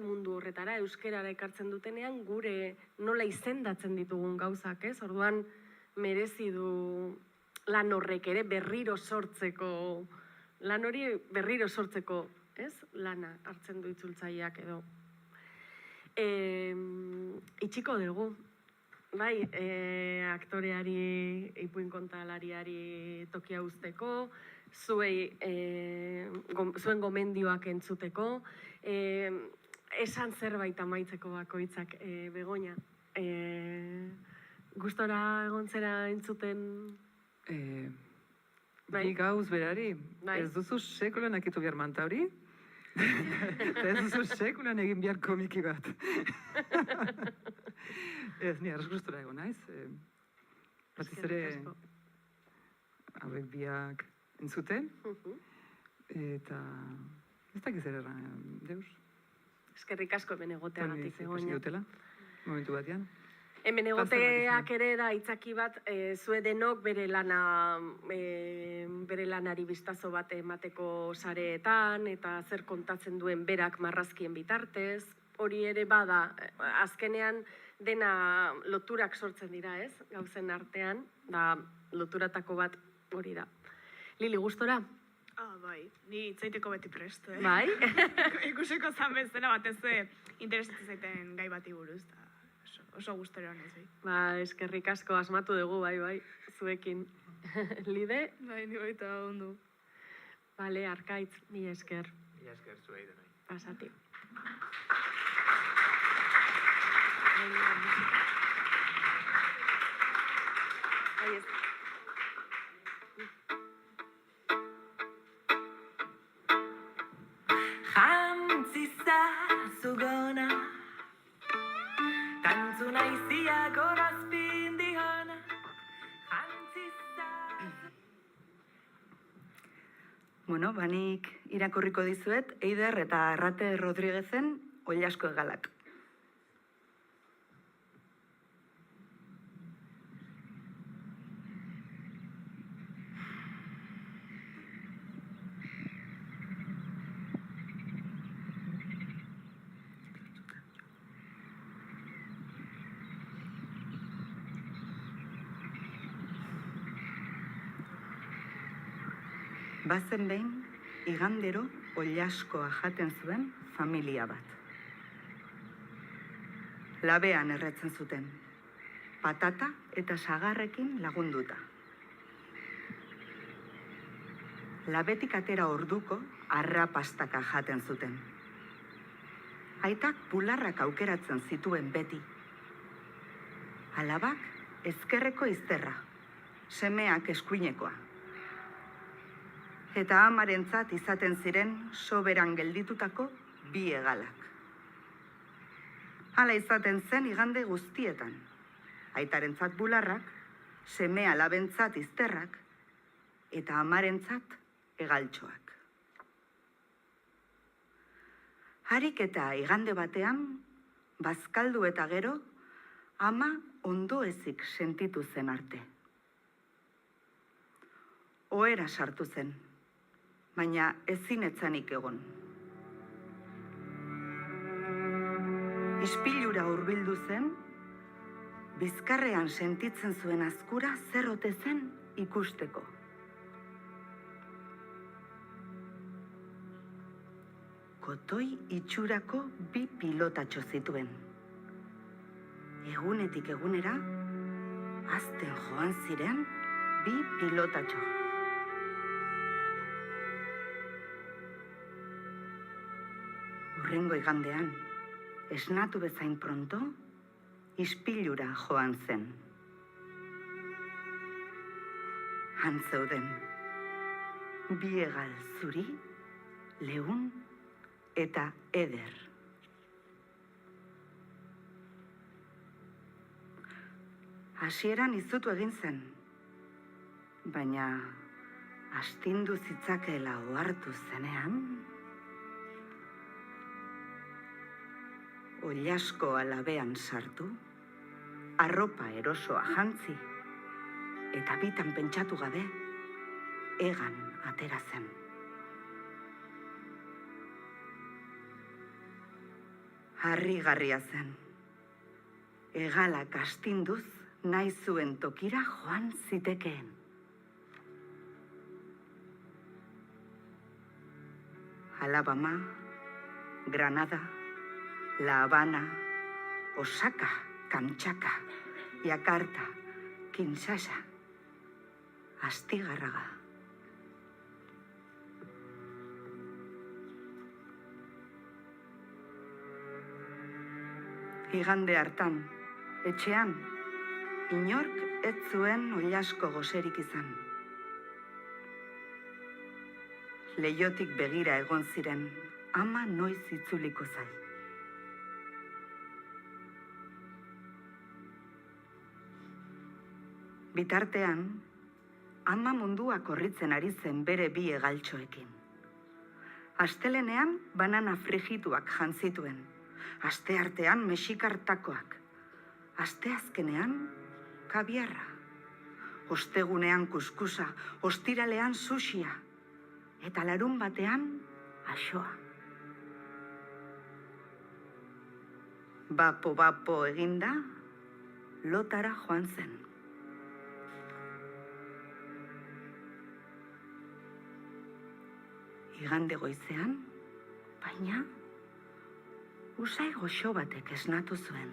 [SPEAKER 3] mundu horretara, euskerara ekartzen dutenean, gure nola izendatzen ditugun gauzak, ez? Orduan, merezi du lan horrek ere berriro sortzeko, lan hori berriro sortzeko, ez? Lana hartzen du itzultzaileak edo. Itxiko dugu, bai, aktoreari, ipuin kontalariari tokia uzteko, zuen gomendioak entzuteko, esan zerbait amaitzeko bakoitzak, Begoña. Gustora egon zera entzuten?
[SPEAKER 5] Bi gauz berari, ez duzu sekulan akitu behar manta hori? Eta ez duzu sekulan egin behar komiki bat. Ez, ni arras gustora egon naiz. Batiz ere, hauek biak entzuten, eta ez dakiz ere erran, deus.
[SPEAKER 3] Eskerrik asko hemen egoteagatik, Begoña.
[SPEAKER 5] Dutela, momentu batean.
[SPEAKER 3] Hemen egoteak ere da itzaki bat, zue denok bere lanari bistazo bat emateko sareetan, eta zer kontatzen duen berak marrazkien bitartez, hori ere bada, azkenean dena loturak sortzen dira, ez? Gauzen artean, da loturatako bat hori da. Lili, gustora?
[SPEAKER 1] Bai, ni itzaiteko beti presto,
[SPEAKER 3] Bai?
[SPEAKER 1] Ikusiko zan bezala batez interesatzen zaiten gai bati buruz, da oso gustora honez, bai.
[SPEAKER 3] Ba, eskerrik asko asmatu dugu, bai, zuekin. Lide?
[SPEAKER 4] Bai, ni baita ondo.
[SPEAKER 3] Bale, Arkaitz, mila esker.
[SPEAKER 6] Mila esker zuei denoi.
[SPEAKER 3] Pasati.
[SPEAKER 2] Jantzisa zugona, tantzu naizia gorazpin dihona. Jantzisa...
[SPEAKER 7] Bueno, banik irakurriko dizuet Eider eta Arrate Rodriguezen Oilasko Hegalak. Bazen behin, igandero oilaskoa jaten zuen familia bat. Labean erretzen zuten, patata eta sagarrekin lagunduta. Labetik atera orduko arrapastaka jaten zuten. Aitak bularrak aukeratzen zituen beti. Alabak ezkerreko izterra, semeak eskuinekoa. Eta amarentzat izaten ziren soberan gelditutako bi hegalak. Hala izaten zen igande guztietan. Aitarentzat bularrak, seme alabentzat izterrak, eta amarentzat hegaltxoak. Harik eta igande batean, bazkaldu eta gero, ama ondoezik sentitu zen arte. Ohera sartu zen, baina ezin etzanik egon. Ispilura hurbildu zen, bizkarrean sentitzen zuen azkura zer ote zen ikusteko. Kotoi itxurako bi pilotatxo zituen. Egunetik egunera, hazten joan ziren bi pilotatxo. Hurrengo igandean, esnatu bezain pronto, ispilura joan zen. Han zeuden, bi hegal zuri, Leun eta Eder. Hasieran izutu egin zen, baina astindu zitzakeela ohartu zenean, oilaskoa labean sartu, arropa erosoa jantzi, eta bitan pentsatu gabe, hegan atera zen. Harrigarria zen. Hegalak astinduz nahi zuen tokira joan zitekeen. Alabama, Granada, La Habana, Osaka, Kamtxaka, Jakarta, Kinshasa, Astigarraga. Igande hartan, etxean, inork ez zuen oilasko goserik izan. Leihotik begira egon ziren, ama noiz itzuliko zai. Bitartean, ama mundua korritzen ari zen bere bi hegaltxoekin. Astelenean banana frigituak jantzituen, asteartean mexikartakoak, asteazkenean kabiarra, ostegunean kuskusa, ostiralean sushia, eta larun batean axoa. Bapo eginda, lotara joan zen. Igande goizean, baina, usai goxo batek esnatu zuen.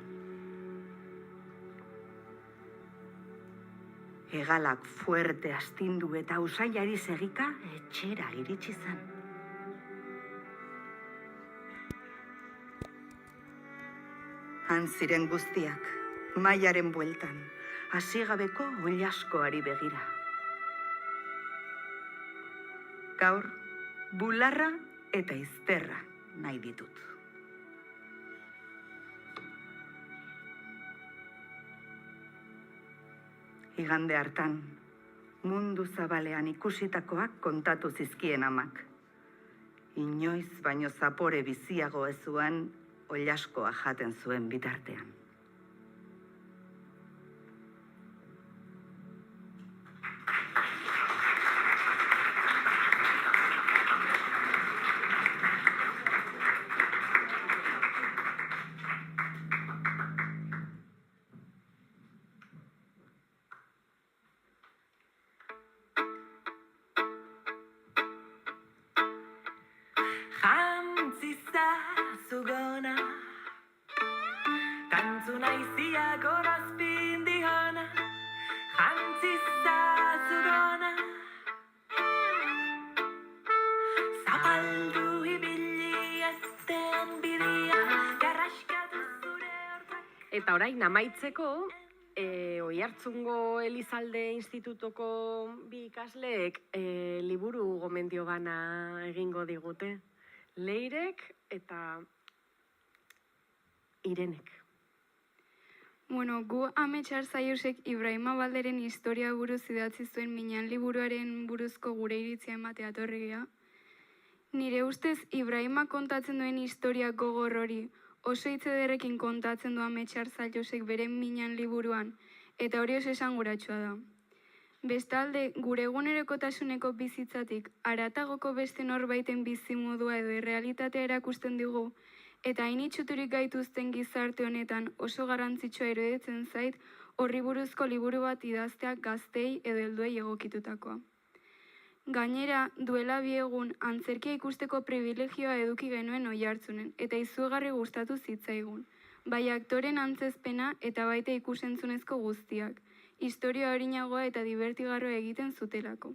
[SPEAKER 7] Hegalak fuerte astindu eta usaiari segika etxera iritsi zen. Han ziren guztiak, mailaren bueltan, hasigabeko oilaskoari begira. Gaur, bularra eta izterra nahi ditut. Igande hartan, mundu zabalean ikusitakoak kontatu zizkien amak. Inoiz baino zapore biziago ez zuen, oilaskoa jaten zuen bitartean.
[SPEAKER 2] Jantzisa zugona, tantzu naizia gorazpin dihona. Jantzisa zugona, zapaldu ibili esten bidia, garraskatu zure hortak.
[SPEAKER 3] Eta orain amaitzeko, Oiartzungo Elizalde Institutoko bi ikasleek liburu gomendio bana egingo digute. Leirek eta Irenek.
[SPEAKER 8] Bueno, gu Ametsar Zaiusek Ibrahima Balderen historia buruz idatzi zuen Minan liburuaren buruzko gure iritzia ematea etorri gea. Nire ustez Ibrahima kontatzen duen historia gogor hori oso hitz ederrekin kontatzen du Ametsar Zaiusek bere Minan liburuan, eta hori oso esanguratsua da. Bestalde, gure egunerokotasuneko bizitzatik haratagoko beste norbaiten bizimodua edo errealitatea erakusten digu, eta hain itxuturik gaituzten gizarte honetan oso garrantzitsua iruditzen zait horri buruzko liburu bat idaztea gaztei edo helduei egokitutakoa. Gainera, duela 2 egun antzerkia ikusteko privilegioa eduki genuen Oiartzunen, eta izugarri gustatu zitzaigun, bai aktoren antzezpena eta baita ikusentzunezko guztiak, historia horinagoa eta divertigarroa egiten zutelako.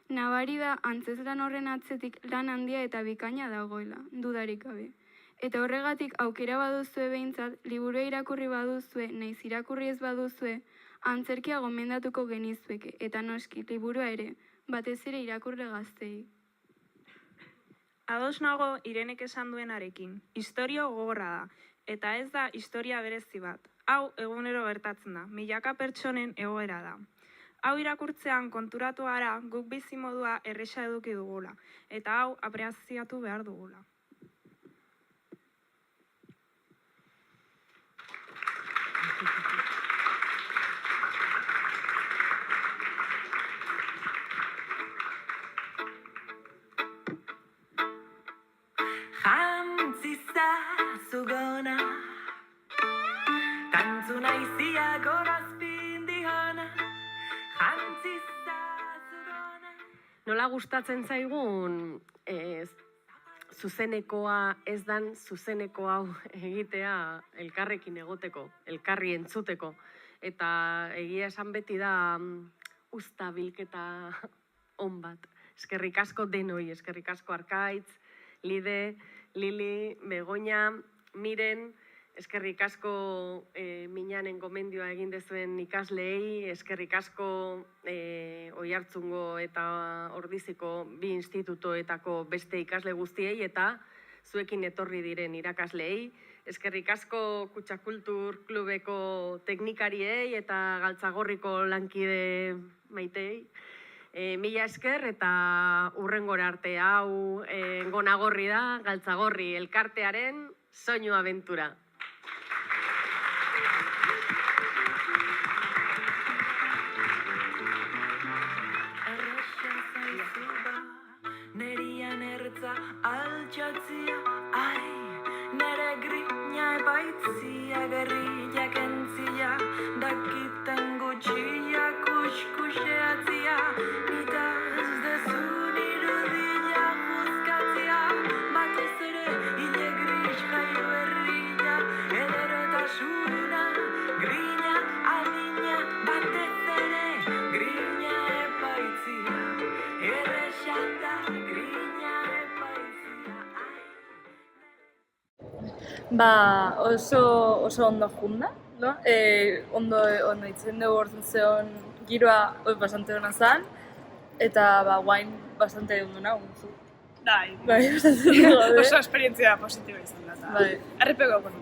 [SPEAKER 8] Nabari da antzezlan horren atzetik lan handia eta bikaina dagoela, dudarik gabe. Eta horregatik aukera baduzue behintzat, liburua irakurri baduzue, naiz irakurri ez baduzue, antzerkia gomendatuko genizueke, eta noski, liburua ere, batez ere irakurle gaztei.
[SPEAKER 9] Ados nago Irenek esan duenarekin, historia gogorra da, eta ez da historia berezi bat. Hau egunero gertatzen da, milaka pertsonen egoera da. Hau irakurtzean konturatu gara guk bizimodua erresa eduki dugula, eta hau apreziatu behar dugula.
[SPEAKER 2] Jantzisa zugona, tantzu naizia gorazpin dihona. Jantzisa zugona.
[SPEAKER 3] Nola gustatzen zaigun zuzenekoa ez dan zuzeneko hau egitea elkarrekin egoteko, elkarri entzuteko. Eta egia esan beti da usta bilketa on bat. Eskerrik asko denoi, eskerrik asko Arkaitz, Lide, Lili, Begoña, Miren, eskerrik asko Minanen gomendioa egin dezuen ikasleei, eskerrik asko Oiartzungo eta Ordiziko bi institutoetako beste ikasle guztiei eta zuekin etorri diren irakasleei, eskerrik asko Kutxakultur Klubeko teknikariei eta Galtzagorriko lankide maitei. Mila esker eta hurrengora arte hau Gonagorri da, Galtzagorri elkartearen soinu abentura.
[SPEAKER 2] bilatzia, ai, nere grina epaitzia, gerriak entzia, dakiten gutxia, kuskuseatzia, nitaz dezun irudia juzkatzia, batez ere hile gris jaio berria, ederotasuna, grina adina, batez ere grina epaitzia, errexata grina epaitzia, ai.
[SPEAKER 10] Oso ondo junda, no? Ondo itzen dugu orten zeon giroa bastante hona zan, eta guain bastante ondo nago.
[SPEAKER 1] Bai,
[SPEAKER 10] Bai, bastante ondo gaude.
[SPEAKER 1] oso esperientzia positiba izan da.
[SPEAKER 10] Bai.
[SPEAKER 1] Errepeko, bueno,